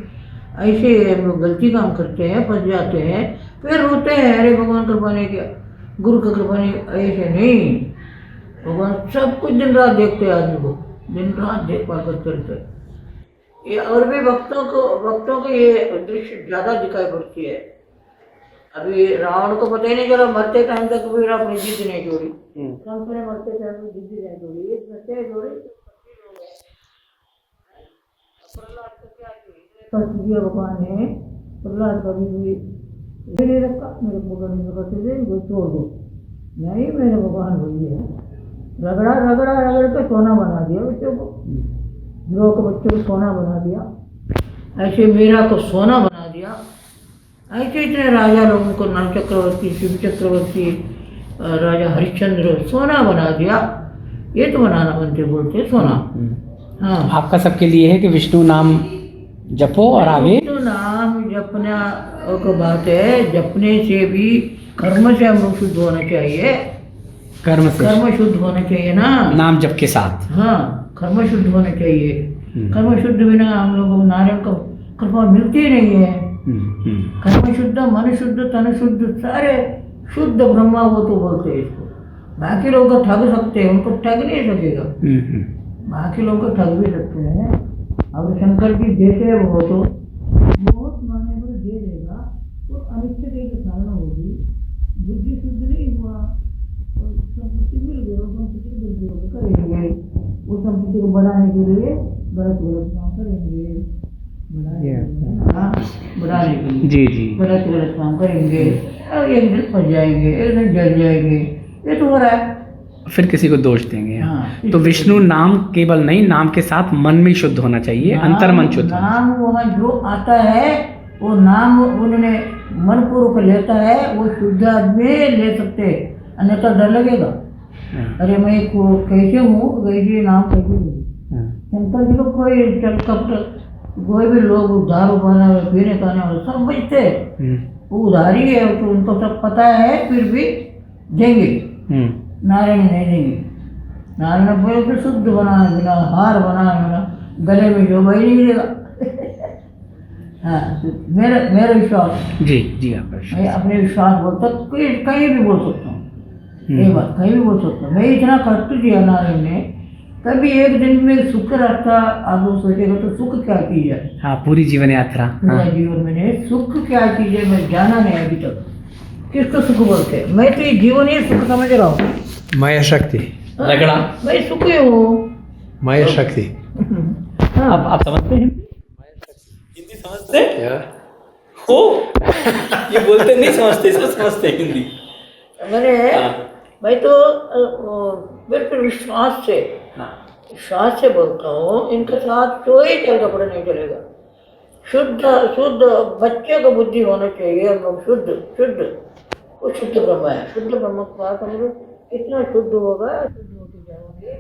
ऐसे हम लोग गलती काम करते हैं, फंस जाते हैं, फिर रोते हैं, अरे भगवान कृपा नहीं किया, गुरु का कृपा नहीं। ऐसे नहीं, भगवान सब कुछ दिन रात देखते हैं, आदमी को दिन रात देखभाल करते रहते हैं। ये और भी भक्तों को ये दृश्य ज़्यादा दिखाई पड़ती है। अभी रावण को पता ही नहीं चला, मरते टाइम तक फिर अपनी जिद नहीं जोड़ी, कंस ने मरते टाइम में जिद नहीं जोड़ी, ये सत्य जोड़ी। प्रहलाद को क्या किया भगवान ने, प्रहलाद का भी नहीं रखा, मेरे को छोड़ दो, नहीं मेरे भगवान वही है। रगड़ के सोना बना दिया बच्चों को, ध्रुव के बच्चों को सोना बना दिया, ऐसे मीरा को सोना बना दिया। ऐसे इतने राजा लोगों को, नल चक्रवर्ती, शिव चक्रवर्ती, राजा हरिश्चंद्र, सोना बना दिया। ये तो बनाना बनते बोलते सोना। हाँ, आपका सबके लिए है कि विष्णु नाम जपो और आगे विष्णु नाम जपना को बात है, जपने से भी कर्म से हम लोग शुद्ध होना चाहिए, कर्म शुद्ध होना चाहिए ना, नाम जप के साथ। हाँ, कर्म शुद्ध होना चाहिए। कर्म शुद्ध बिना हम लोगों को नारायण को कृपा मिलती ही नहीं है। कर्म शुद्ध, मन शुद्ध, तन शुद्ध, सारे शुद्ध ब्रह्मा वो तो बोलते हैं इसको। बाकी लोग को ठग सकते हैं, उनको ठग नहीं सकेगा। बाकी लोग को ठग भी सकते हैं। अब शंकर जी देते हैं, वो तो बहुत माने पर दे देगा, तो अनिश्चित एक कारण होगी, बुद्धि शुद्ध नहीं हुआ, तो संपत्ति मिल गई, संपत्ति करेंगे, वो संपत्ति को बढ़ाने के लिए गलत काम करेंगे, बढ़ाने के लिए जी गलत काम करेंगे, और एक दिन फंस जाएंगे, एक दिन जल जाएंगे, ये तो हो रहा है। फिर किसी को दोष देंगे। हाँ, तो विष्णु नाम केवल नहीं, नाम के साथ मन भी शुद्ध होना चाहिए, अंतर मन शुद्ध। नाम वहाँ जो आता है वो नाम उन्होंने मन पूर्वक लेता है, वो शुद्ध आदमी ले सकते, अन्यथा डर लगेगा। अरे मैं कैसे हूँ, कैसे नाम कैसे लूँ। शंकर जी को कोई चल कपट, कोई भी लोग दारू पाना पीने खाने वाले सब बचते, वो उधारी है, तो उनको सब पता है, फिर भी देंगे, नारायण नहीं देंगे। नारायण बोले तो शुद्ध बना, बिना हार बना, बिना गले में जो भाई नहीं देगा। हाँ, मेरा विश्वास जी आपका विश्वास। मैं अपने विश्वास बोलता, कहीं भी बोल सकता हूँ, ये बात कहीं भी बोल सकता हूँ। मैं इतना कष्ट दिया नारायण ने, कभी एक दिन में सुख रास्ता आप लोग सोचेगा तो सुख क्या चीज है। हाँ, पूरी जीवन यात्रा। पूरा जीवन में सुख क्या चीज है मैं जाना नहीं अभी तक। किसको सुख बोलते हैं? मैं तो ये जीवन ही सुख समझ रहा हूँ। माया शक्ति, रगड़ा, मैं सुखी हूँ। माया शक्ति। हाँ, आप समझते हैं? हिंदी समझते हैं? हो ये बोलते नहीं समझते, सब समझते हैं हिंदी। मैंने मैं तो बिल्कुल विश्वास से बोलता हूँ, इनके साथ कोई चल कपड़ा नहीं चलेगा। शुद्ध बच्चे को बुद्धि होना चाहिए, हम लोग शुद्ध वो शुद्ध ब्रह्म है। शुद्ध ब्रह्म के पास हम लोग इतना शुद्ध होगा, शुद्ध होते जाओगे,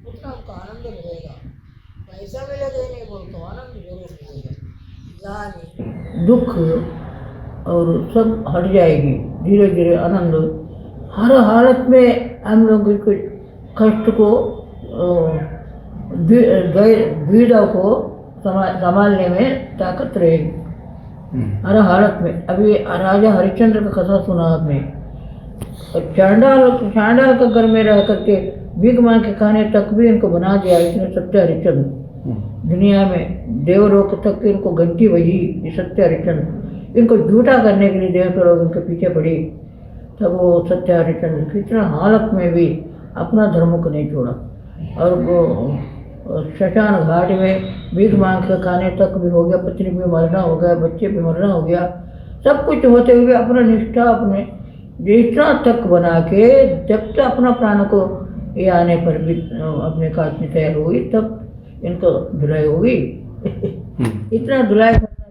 उतना हमको आनंद मिलेगा। पैसा मिलेगा नहीं बोलता हूँ, आनंद जरूर मिलेगा। ज्ञान, दुख और सब हट जाएगी धीरे धीरे। आनंद हर हालत में हम लोग कुछ कष्ट को, दुविधा को संभालने में ताकत रहेगी हर हालत में। अभी राजा हरिश्चंद्र का कथा सुना आपने। चांडाल का घर में रह करके भीख मांग के खाने तक भी इनको बना दिया इसने सत्य हरिश्चंद्र। दुनिया में देवलोक तक इनको घंटी बजी, ये सत्य हरिश्चंद्र। इनको झूठा करने के लिए देवता लोग इनके पीछे पड़ी, तब वो सत्य हरिश्चंद्र कितना हालत में भी अपना धर्म को नहीं छोड़ा। और वो शमशान घाट में भीख मांग के खाने तक भी हो गया, पत्नी भी मरना हो गया, बच्चे भी मरना हो गया, सब कुछ होते हुए अपना निष्ठा अपने निष्ठा तक बना के जब तक अपना प्राण को ये आने पर भी अपने काटने तैयार हुई, तब इनको धुलाई हुई। इतना धुलाई करना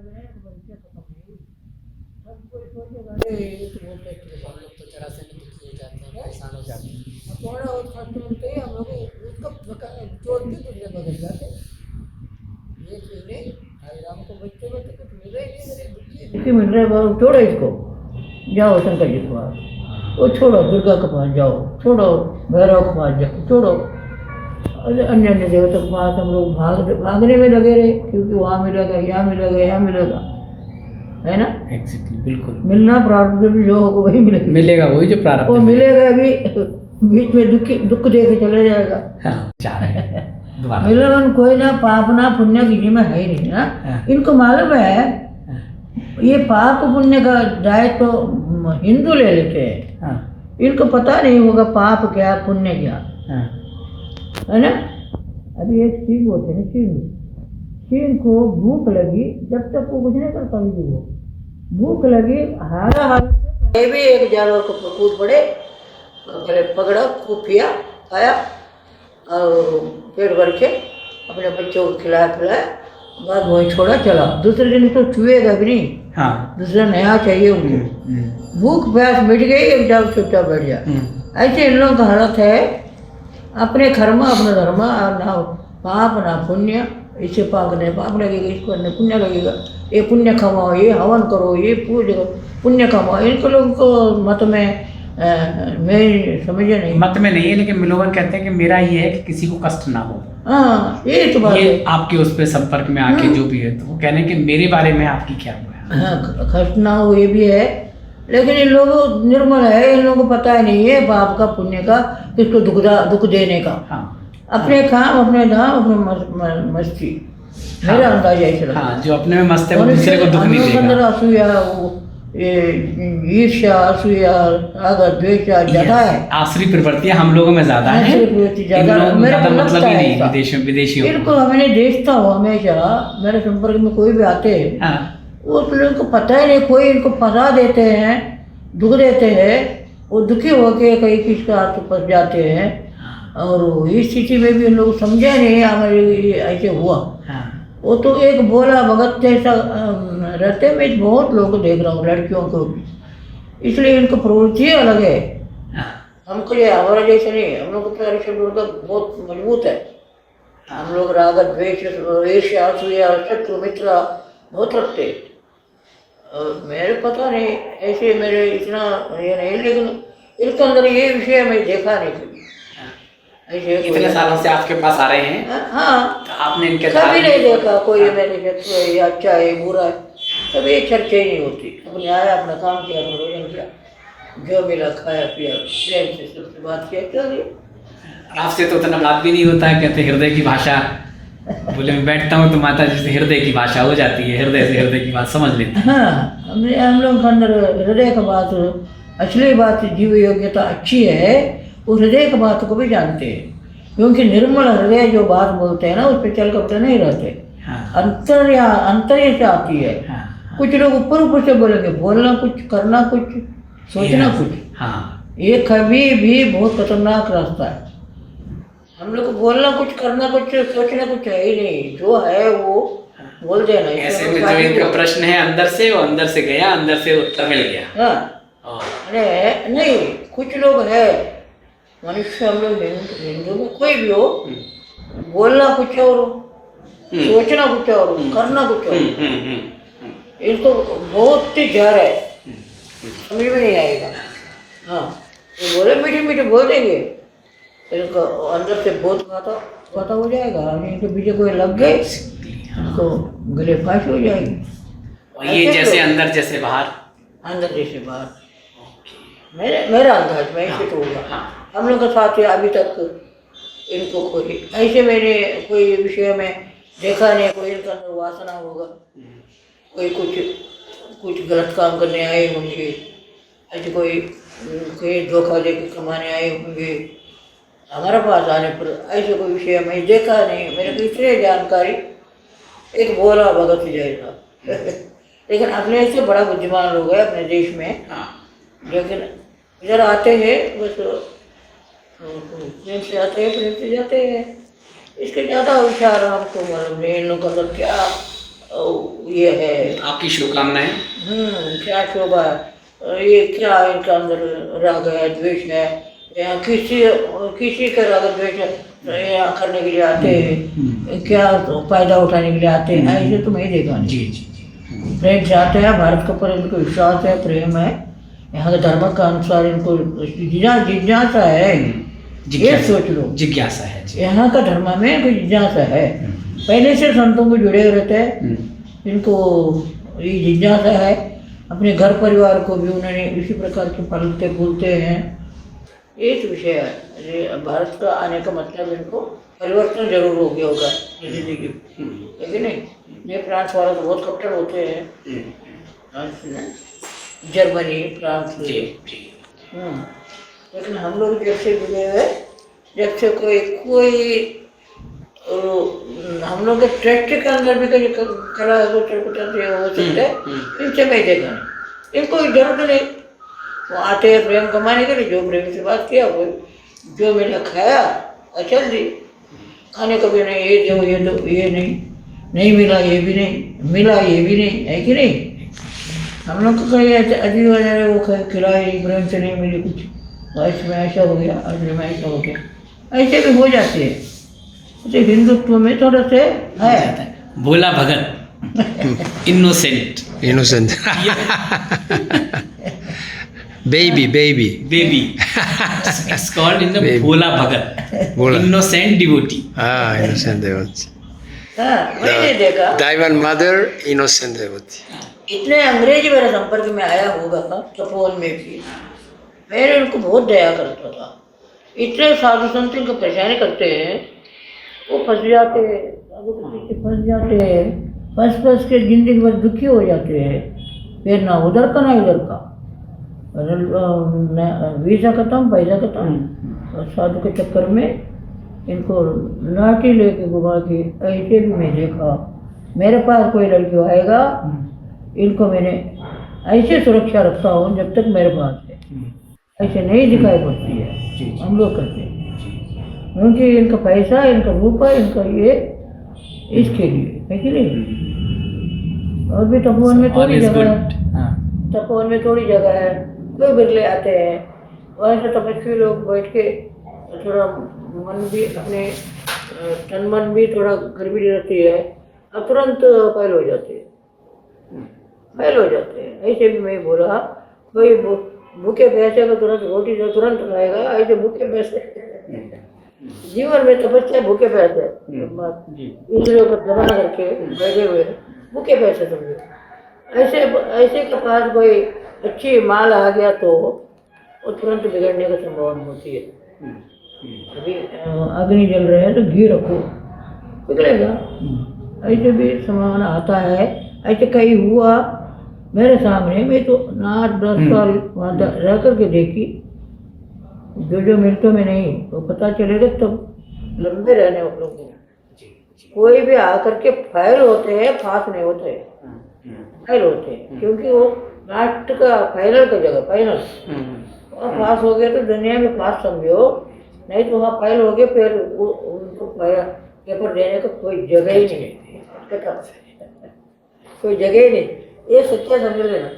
मिल रहा है, छोड़ो इसको, जाओ शंकर जी के पास, वो छोड़ो दुर्गा के पास जाओ, छोड़ो भैरव के पास जाओ, छोड़ो अन्य अन्य देवता के पास हम लोग भागने में लगे रहे, क्योंकि वहाँ मिलेगा, यहाँ मिलेगा, यहाँ मिलेगा, है ना। एग्जैक्टली, बिल्कुल मिलना प्रारब्ध में जो होगा वही मिलेगा। मिलेगा वही जो प्रारब्ध वो में। मिलेगा भी, बीच में दुख दे के चले जाएगा। हाँ, जा रहे हैं दोबारा। मिलन कोई ना पाप ना पुण्य किसी में है ही नहीं ना। हाँ। इनको मालूम है ये पाप पुण्य का दायित्व तो हिंदू ले लेते हैं। हाँ, इनको पता नहीं होगा पाप क्या पुण्य क्या, हाँ, है ना। अभी एक चीज होते हैं चीन को भूख लगी, जब तक वो कुछ नहीं कर पाएगी, वो भूख लगी हारा हालत में भी एक जानवर को कूद पड़े, गले पकड़ा, खूब पिया, खाया और पेट भर के अपने बच्चों को खिलाया पिलाया, बाद वहीं छोड़ा चला। दूसरे दिन तो छुएगा भी नहीं, हाँ, दूसरा नया चाहिए उनको। भूख प्यास मिट गई, एक जाओ चुपचाप बैठ जा। ऐसे इन लोगों का हालत है, अपने कर्म अपना धर्म, ना पाप ना पुण्य। इसे पाप नहीं पाप लगेगा, इसको नहीं पुण्य लगेगा, ये पुण्य कमाओ, ये हवन करो, ये पूजा करो, पुण्य कमाओ। इनको लोगों को मत में मैं समझे नहीं, मत में नहीं है, लेकिन मिलोवन कहते हैं कि मेरा ये है कि किसी को कष्ट ना हो। हाँ ये तो बात ये है। आपके उस पर संपर्क में आके जो भी है, तो वो कह रहे हैं कि मेरे बारे में आपकी क्या हुआ है। हाँ खर्च ना हो ये भी है, लेकिन इन लोगों निर्मल है, इन लोगों को पता ही नहीं है पाप का पुण्य का, किसको दुख देने का। हाँ, अपने काम अपने धाम अपने मस्ती, मेरा अंदाजा ऐसे लगा। हाँ, जो अपने में मस्त है वो दूसरे को दुख नहीं देगा। असूया, वो ईर्ष्या, असूया, राग द्वेष ज्यादा है। आसुरी प्रवृत्तियां हम लोगों में ज्यादा है, आसुरी प्रवृत्ति ज्यादा है। मेरा ज्यादा मतलब लगता ही है नहीं ऐसा। विदेशियों को। इनको मैंने देखता हूँ हमेशा, मेरे संपर्क में कोई भी आते हैं, हाँ, वो तो लोगों को पता ही नहीं, कोई इनको फंसा देते हैं, दुख देते हैं, वो दुखी होके कहीं किसका हाथ फंस जाते हैं। और इस स्थिति में भी उन लोग समझे नहीं हमारे ऐसे हुआ। हाँ, वो तो एक बोला भगत जैसा रहते, मैं बहुत लोगों को देख रहा हूँ, लड़कियों को भी, इसलिए इनको प्रवृत्ति अलग है। हाँ, हमको ये हमारा जैसे नहीं, हम लोग तो शब्द बहुत मजबूत है। हम लोग राग द्वेष ईर्ष्या असूया शत्रु मित्र बहुत रखते हैं। और मेरे पता नहीं ऐसे मेरे इतना ये नहीं, लेकिन इनके अंदर ये विषय मैं देखा नहीं कभी। ऐसे इतने सालों से आपके पास आ रहे हैं, हाँ, तो आपने इनके कभी नहीं देखा कोई मेरे शत्रु है, ये अच्छा है, बुरा है, कभी ये चर्चा ही नहीं होती। अपने आया, अपना काम किया, मनोरंजन किया, जो मिला खाया पिया, प्रेम से सबसे बात किया, चल दिया। आपसे तो उतना बात भी नहीं होता है, कहते हृदय की भाषा। बोले मैं बैठता हूँ तो माता जी से हृदय की भाषा हो जाती है, हृदय से हृदय की बात समझ लेते हैं। हाँ, हम लोग के अंदर हृदय का बात, असली बात, जीव योग्यता अच्छी है, वो हृदय की बात को भी जानते हैं, क्योंकि निर्मल हृदय जो बात बोलते हैं ना, उस पर चल कपड़े नहीं रहते। हाँ, अंतर्य से आती है। हाँ, कुछ लोग ऊपर ऊपर से बोलेंगे, बोलना कुछ, करना कुछ, सोचना कुछ। हाँ, ये कभी भी बहुत खतरनाक रास्ता है। हम लोग को बोलना कुछ, करना कुछ, सोचना कुछ है ही नहीं, जो है वो बोल देना। ऐसे में जो इनका प्रश्न है अंदर से, वो अंदर से गया, अंदर से उत्तर मिल गया। हाँ, अरे नहीं, कुछ लोग है मनुष्य, हम लोग हिंदू में कोई भी हो, बोलना कुछ और, सोचना कुछ और, करना कुछ और। इनको बहुत ही जहर है, समझ में नहीं आएगा। हाँ, तो बोले मीठे मीठे बोल देंगे, इनको अंदर से बहुत खाता हो जाएगा। इनके पीछे कोई लग गए तो गले फांस हो जाएगी। और ये जैसे अंदर जैसे बाहर, अंदर जैसे बाहर, मेरा अंदाज में ऐसे तो होगा। हम लोग का साथ है अभी तक, इनको कोई ऐसे मैंने कोई विषय में देखा नहीं, कोई इनका अंदर वासना होगा, कोई कुछ गलत काम करने आए होंगे, ऐसे कोई धोखा दे के कमाने आए होंगे हमारे पास आने पर, ऐसे कोई विषय मैं देखा नहीं। मेरे को इसलिए जानकारी एक बोला भगत जैसा लेकिन अपने ऐसे बड़ा बुद्धिमान लोग हैं अपने देश में, लेकिन इधर आते हैं बस प्रेम से आते हैं, प्रेम से जाते हैं। इसके ज़्यादा विचार हमको मालूम नहीं, इन लोगों का अंदर क्या ये है। आपकी शुभकामनाएं। क्या शोभा है, ये क्या इनका अंदर राग है, द्वेष है, यहाँ किसी का राग द्वेष यहाँ करने के लिए आते हैं, क्या तो फायदा उठाने के लिए आते हैं, ऐसे तो मैं देखा नहीं। जी जी, प्रेम से आते हैं, भारत के ऊपर इनको विश्वास है, प्रेम है, यहाँ के धर्म का अनुसार इनको जिज्ञासा है ये सोच लो। जिज्ञासा है जी। यहाँ का धर्म में कोई जिज्ञासा है, पहले से संतों को जुड़े रहते हैं, इनको ये जिज्ञासा है। अपने घर परिवार को भी उन्होंने इसी प्रकार के पालते बोलते हैं। एक विषय है, ये भारत का आने का मतलब इनको परिवर्तन जरूर हो गया होगा जिंदगी में, है कि नहीं? ये फ्रांस वाले तो बहुत कट्टर होते हैं, फ्रांस में, जर्मनी, फ्रांस में। लेकिन हम लोग जब से जुड़े हुए, जब से कोई हम लोग के ट्रस्ट के अंदर भी कहीं कला हो सकता है, इनसे मैं देखा नहीं, इनको जरूरत नहीं। वो आते हैं प्रेम कमाने के लिए, जो प्रेम से बात किया वो जो मैंने खाया और चल दी। खाने को भी नहीं, ये दो ये दो, ये नहीं मिला ये भी नहीं, मिला ये भी नहीं, है कि नहीं? हम लोग को कहीं ऐसे अजीब वजह वो खिलाए प्रेम से नहीं मिली कुछ, आज में ऐसा हो गया, आज में ऐसा हो गया, ऐसे भी हो जाते हैं। तो हिंदुत्व में थोड़ा से है भोला भगत, innocent baby baby, it's called in the भोला भगत, इनोसेंट डिवोटी। innocent devotee. हाँ, मैंने देखा Diamond mother, innocent devotee. इतने अंग्रेज मेरे संपर्क में आया होगा तपोवन में भी, मैंने उनको बहुत दया करता था। इतने साधु संत इनको परेशानी करते हैं, वो फंस जाते हैं, साधु के पीछे फंस जाते हैं, फंस के जिंदगी भर दुखी हो जाते हैं। फिर ना उधर का ना इधर का, वीज़ा खत्म, पैसा खत्म, और साधु के चक्कर में इनको लाठी लेके घुमा के। ऐसे भी मैं देखा, मेरे पास कोई लड़की आएगा, इनको मैंने ऐसे सुरक्षा रखता हूँ जब तक मेरे पास है, ऐसे नहीं दिखाई पड़ती है। हम लोग करते हैं क्योंकि इनका पैसा, इनका रूपा, इनका ये इसके लिए, है कि नहीं? और भी तपोवन में थोड़ी जगह है, तपोवन में थोड़ी जगह है, कोई बिरले आते हैं, वहाँ से तपस्वी लोग बैठ के थोड़ा मन भी अपने तन मन भी थोड़ा गर्मी रहती है, अब तुरंत फैल हो जाते हैं, फैल हो जाते हैं। ऐसे भी मैं बोला भाई भूखे पैसे का तुरंत रोटी जो तुरंत खाएगा, ऐसे भूखे पैसे जीवन में तपस्या भूखे पैसे, इसलिए दबा करके बैठे हुए भूखे पैसे समझो। ऐसे के पास कोई अच्छी माल आ गया तो वो तुरंत बिगड़ने की संभावना होती है। अभी अग्नि जल रहे हैं तो घी रखो, बिगड़ेगा। ऐसे भी संभावना आता है। ऐसे कहीं हुआ मेरे सामने, मैं तो 8-10 साल वहाँ रह करके देखी, जो मिनटों में नहीं तो पता चलेगा तब लंबे रहने वालों को। कोई भी आकर के फैल होते हैं, फास नहीं होते, फैल होते हैं, क्योंकि वो नाट का फाइनल का जगह, फाइनल वहाँ पास हो गया तो दुनिया में पास समझो, नहीं तो वहाँ फाइल हो गए, फिर उनको पेपर देने का कोई जगह ही नहीं, कोई जगह ही नहीं। ये सच्चा समझ लेना,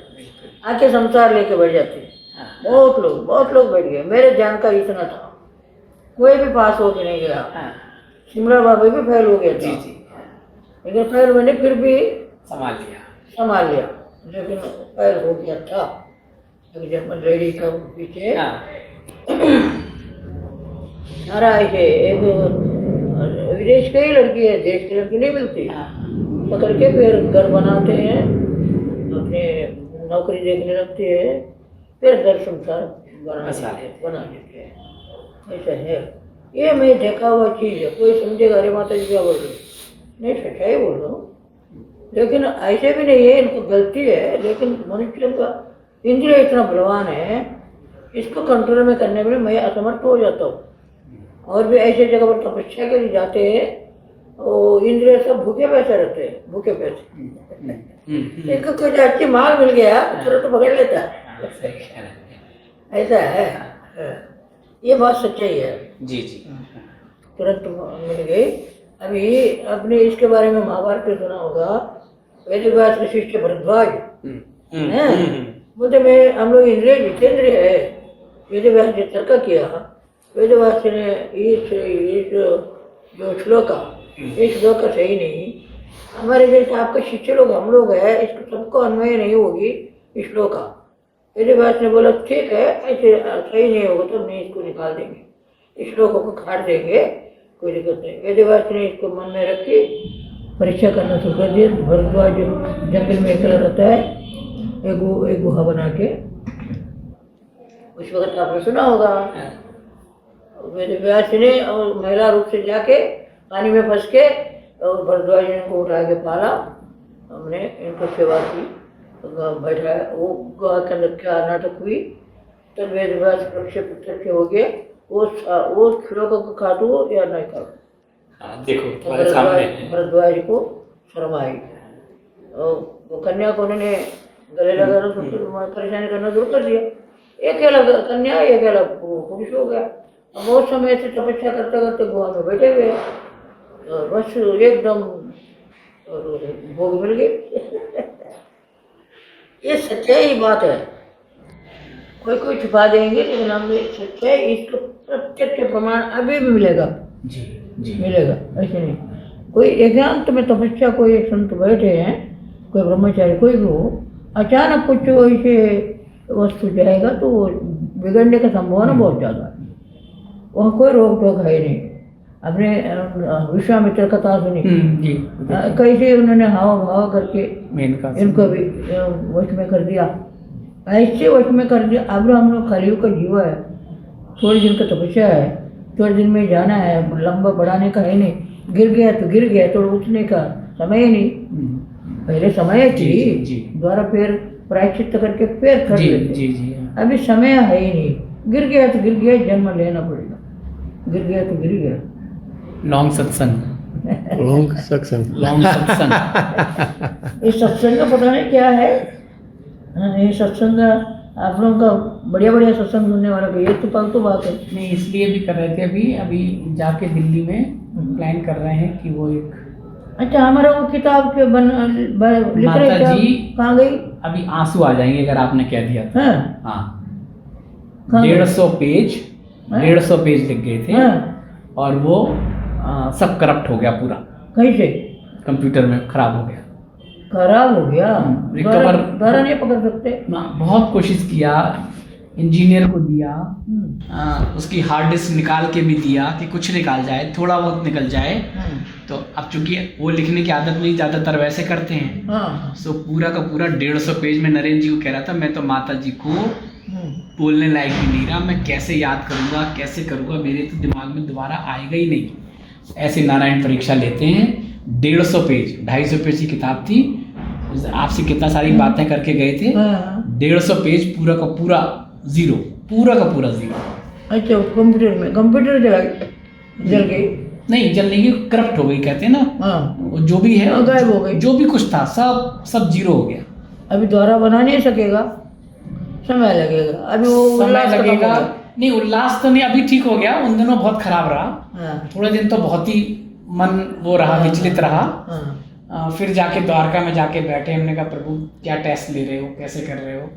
आके संसार लेके बैठ जाते हैं। बहुत लोग बैठ गए, मेरे जानकारी इतना था, कोई भी पास हो के नहीं गया। शिमला बाबा भी फेल हो गया था, लेकिन फेल मैंने फिर भी संभाल लिया, लेकिन फेल हो गया था। जर्मन लेडी का पीछे सारा ऐसे एक विदेश की ही लड़की है, देश की लड़की नहीं मिलती, पकड़ के फिर घर बनाते हैं, अपने नौकरी देखने लगती है, फिर घर संसार बना देते हैं। ऐसा है, ये मैं देखा हुआ चीज़ है। कोई समझेगा अरे माता जी क्या बोल रहे, नहीं सच्चाई बोल रहा हूँ। लेकिन ऐसे भी नहीं है, इनको गलती है, लेकिन मनुष्य का इंद्रिय इतना बलवान है, इसको कंट्रोल में करने में मैं असमर्थ हो जाता हूँ। और भी ऐसे जगह पर तपस्या के लिए जाते हैं, वो इंद्रिय सब भूखे पैसे रहते हैं, भूखे पैसे। इनको कुछ अच्छी माल मिल गया तुरंत पकड़ लेता है, ऐसा है। ये बात सच्चाई है जी। तुरंत मिल गई। अभी अपने इसके बारे में महाभारत में सुना होगा, वैदिक व्यास शिष्य भरद्वाज बोलते मैं हम लोग इंद्रिय जितेंद्रिय है। वेद व्यास ने तर्क किया, वेद व्यास ने इस जो श्लोक सही नहीं, हमारे जैसे आपके शिष्य लोग हम लोग हैं, इसको सबको अन्वय नहीं होगी इस श्लोक का। वेद व्यास ने बोला ठीक है, ऐसे सही नहीं होगा तो नहीं इसको निकाल देंगे। इस श्लोकों को खाट देंगे, कोई दिक्कत नहीं। वेदव्यास ने इसको मन में रखी, परीक्षा करना शुरू कर दिया। भरद्वाज जंगल में अकेला रहता है, एक गुहा बना के, उस वक्त आपने सुना होगा। वेदव्यास ने और महिला रूप से जाके पानी में फंस के और भरद्वाज ने इनको उठा के पाला, हमने इनको सेवा की, बैठाया। वो गुहा के अंदर क्या नाटक हुई, तब वेदव्यास प्रत्यक्ष हो गए। वो श्लोकों को काटू या नहीं काटू, हाँ, देखो तुम्हारे सामने है। भरद्वाज को शर्म आई और वो कन्या को उन्होंने गले लगाना परेशानी करना शुरू कर दिया। एक अलग कन्या, एक अलग पुरुष हो गया। अब बहुत समय से तपस्या करते करते गुहा में बैठे हुए, और बस एकदम भोग मिल गई। ये सच्चाई बात है, कोई छुपा देंगे, लेकिन हम सच्चाई, इसको प्रत्यक्ष प्रमाण अभी भी मिलेगा। जी जी मिलेगा, ऐसे नहीं। कोई एकांत में तपस्या, कोई एक संत बैठे हैं, कोई ब्रह्मचारी, कोई भी हो, अचानक कुछ ऐसे वस्तु जाएगा तो वो बिगड़ने का संभावना बहुत ज़्यादा है। वहाँ कोई रोक टोक है नहीं। अपने विश्वामित्र कथा सुनी, जी कैसे उन्होंने हाव भाव करके मेनका इनको भी वश में कर दिया, ऐसे वश में कर दिया। अब हम लोग कलयुग का जीव है, थोड़े दिन का तपस्या है, थोड़े दिन में जाना है, लंबा बढ़ाने का है नहीं। गिर गया तो उठने का समय ही नहीं। पहले समय थी, द्वारा फिर प्रायश्चित करके फिर कर लेते। जी जी हाँ। अभी समय है ही नहीं। गिर गया, जन्म लेना पड़ेगा। गिर गया तो गिर गया। लॉन्ग सत्संग लॉन्ग सत्संग। लॉन्ग सत्संग इस सत्संग का पता नहीं क्या है। ये सत्संग आप लोगों का बढ़िया सत्संग सुनने वाला को ये तो फालतू बात है। नहीं, इसलिए भी कर रहे थे। अभी जाके दिल्ली में प्लान कर रहे हैं कि वो एक, अच्छा, हमारा वो किताब के लिख रहे माता जी कहाँ गई? अभी आंसू आ जाएंगे अगर आपने कह दिया तो। हाँ, हाँ, 150 पेज लिख गए थे। हाँ। और वो सब करप्ट हो गया पूरा, कैसे कंप्यूटर में खराब हो गया। खराब हो गया? रिकवर दोबारा नहीं पकड़ सकते? बहुत कोशिश किया, इंजीनियर को दिया, उसकी हार्ड डिस्क निकाल के भी दिया कि कुछ निकाल जाए, थोड़ा बहुत निकल जाए। तो अब चूंकि वो लिखने की आदत नहीं, ज़्यादातर वैसे करते हैं। हाँ। सो पूरा का पूरा 150 पेज में नरेंद्र जी को कह रहा था, मैं तो माता जी को बोलने लायक भी नहीं रहा, मैं कैसे याद करूँगा, कैसे करूँगा, मेरे तो दिमाग में दोबारा आएगा ही नहीं। ऐसे नारायण परीक्षा लेते हैं। 150 पेज, 250 पेज की किताब थी। आपसे कितना सारी बातें करके गए थे। 150 पेज पूरा का पूरा जीरो, पूरा का पूरा जीरो। अच्छा, कंप्यूटर जल गई? नहीं, जलने की, करप्ट हो गई कहते हैं ना। हाँ, जो भी है गायब हो गई। जो भी कुछ था सब जीरो हो गया। अभी दोबारा बना नहीं सकेगा, समय लगेगा। अभी वो समय लगेगा। नहीं, उल्लास तो नहीं, अभी ठीक हो गया। उन दिनों बहुत खराब रहा। हाँ। थोड़े दिन तो बहुत ही मन वो रहा, विचलित रहा। हाँ। फिर जाके द्वारका में जाके बैठे, हमने कहा प्रभु क्या टेस्ट ले रहे हो, कैसे कर रहे हो।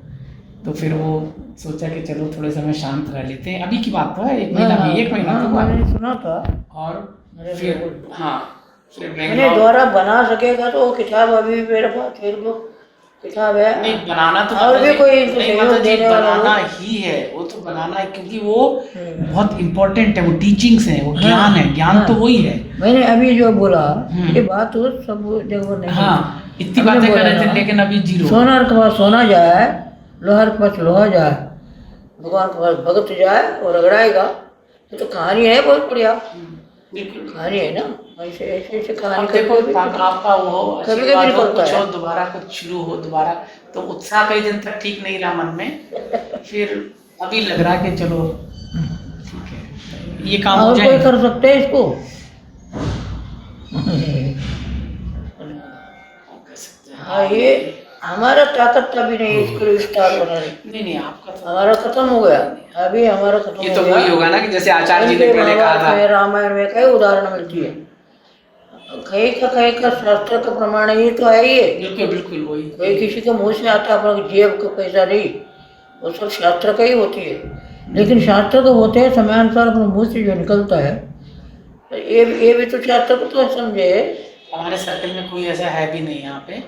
तो फिर वो सोचा कि चलो थोड़े समय शांत रह लेते हैं। अभी की बात तो है, एक महीना तो हुआ। मैंने सुना था। और फिर फिर मैंने दोबारा बना सकेगा तो वो किताब अभी मेरे पास फिर वो किताब है। नहीं, बनाना तो और भी कोई नहीं, माता जी बनाना ही है, वो तो बनाना है, क्योंकि वो बहुत इम्पोर्टेंट है। वो टीचिंग्स है, वो ज्ञान है, ज्ञान तो वही है। मैंने अभी जो बोला ये बात तो सब जगह नहीं। हाँ, इतनी बातें कर रहे थे, लेकिन अभी जीरो। सोनार के पास सोना जाए, लोहार के पास लोहा जाए, भगवान के पास भगत जाए और रगड़ाएगा। ये तो कहानी है, बहुत बढ़िया कहानी है ना। ऐसे कहानी देखो, आपका वो कभी कभी कुछ हो, दोबारा कुछ शुरू हो, दोबारा तो उत्साह कई दिन तक ठीक नहीं रहा मन में। फिर अभी लग रहा है कि चलो ठीक है, ये काम हो और जाए। कोई कर सकते हैं इसको? हाँ, ये हमारा ताकत अभी नहीं इसको विस्तार बनाने। नहीं, आपका तो हमारा खत्म हो गया। अभी हमारा खत्म ये हो तो गया। वही होगा ना कि जैसे आचार्य जी ने पहले कहा था, रामायण में कई उदाहरण मिलती है। कई का शास्त्र का प्रमाण ही तो है ही है। बिल्कुल बिल्कुल वही। कोई किसी के मुंह से आता, अपना जेब का पैसा नहीं, वो सब शास्त्र का ही होती है। लेकिन शास्त्र तो होते हैं समयानुसार, अपने मुंह से जो निकलता है ये भी तो शास्त्र को तो समझे। हमारे सर्कल में कोई ऐसा है भी नहीं यहाँ पे।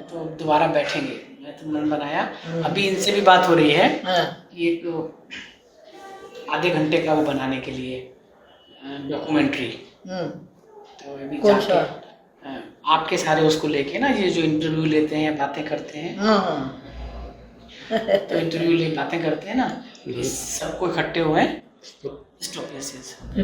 तो दोबारा बैठेंगे, मैं तो मन बनाया। अभी इनसे भी बात हो रही है हाँ। कि एक आधे घंटे का वो बनाने के लिए डॉक्यूमेंट्री। तो ये भी कौन जाके, आपके सारे उसको लेके ना, ये जो इंटरव्यू लेते हैं, बातें करते हैं, हाँ तो इंटरव्यू ले बातें करते हैं ना, ये सबको इकट्ठे हुए हैं स्टॉप।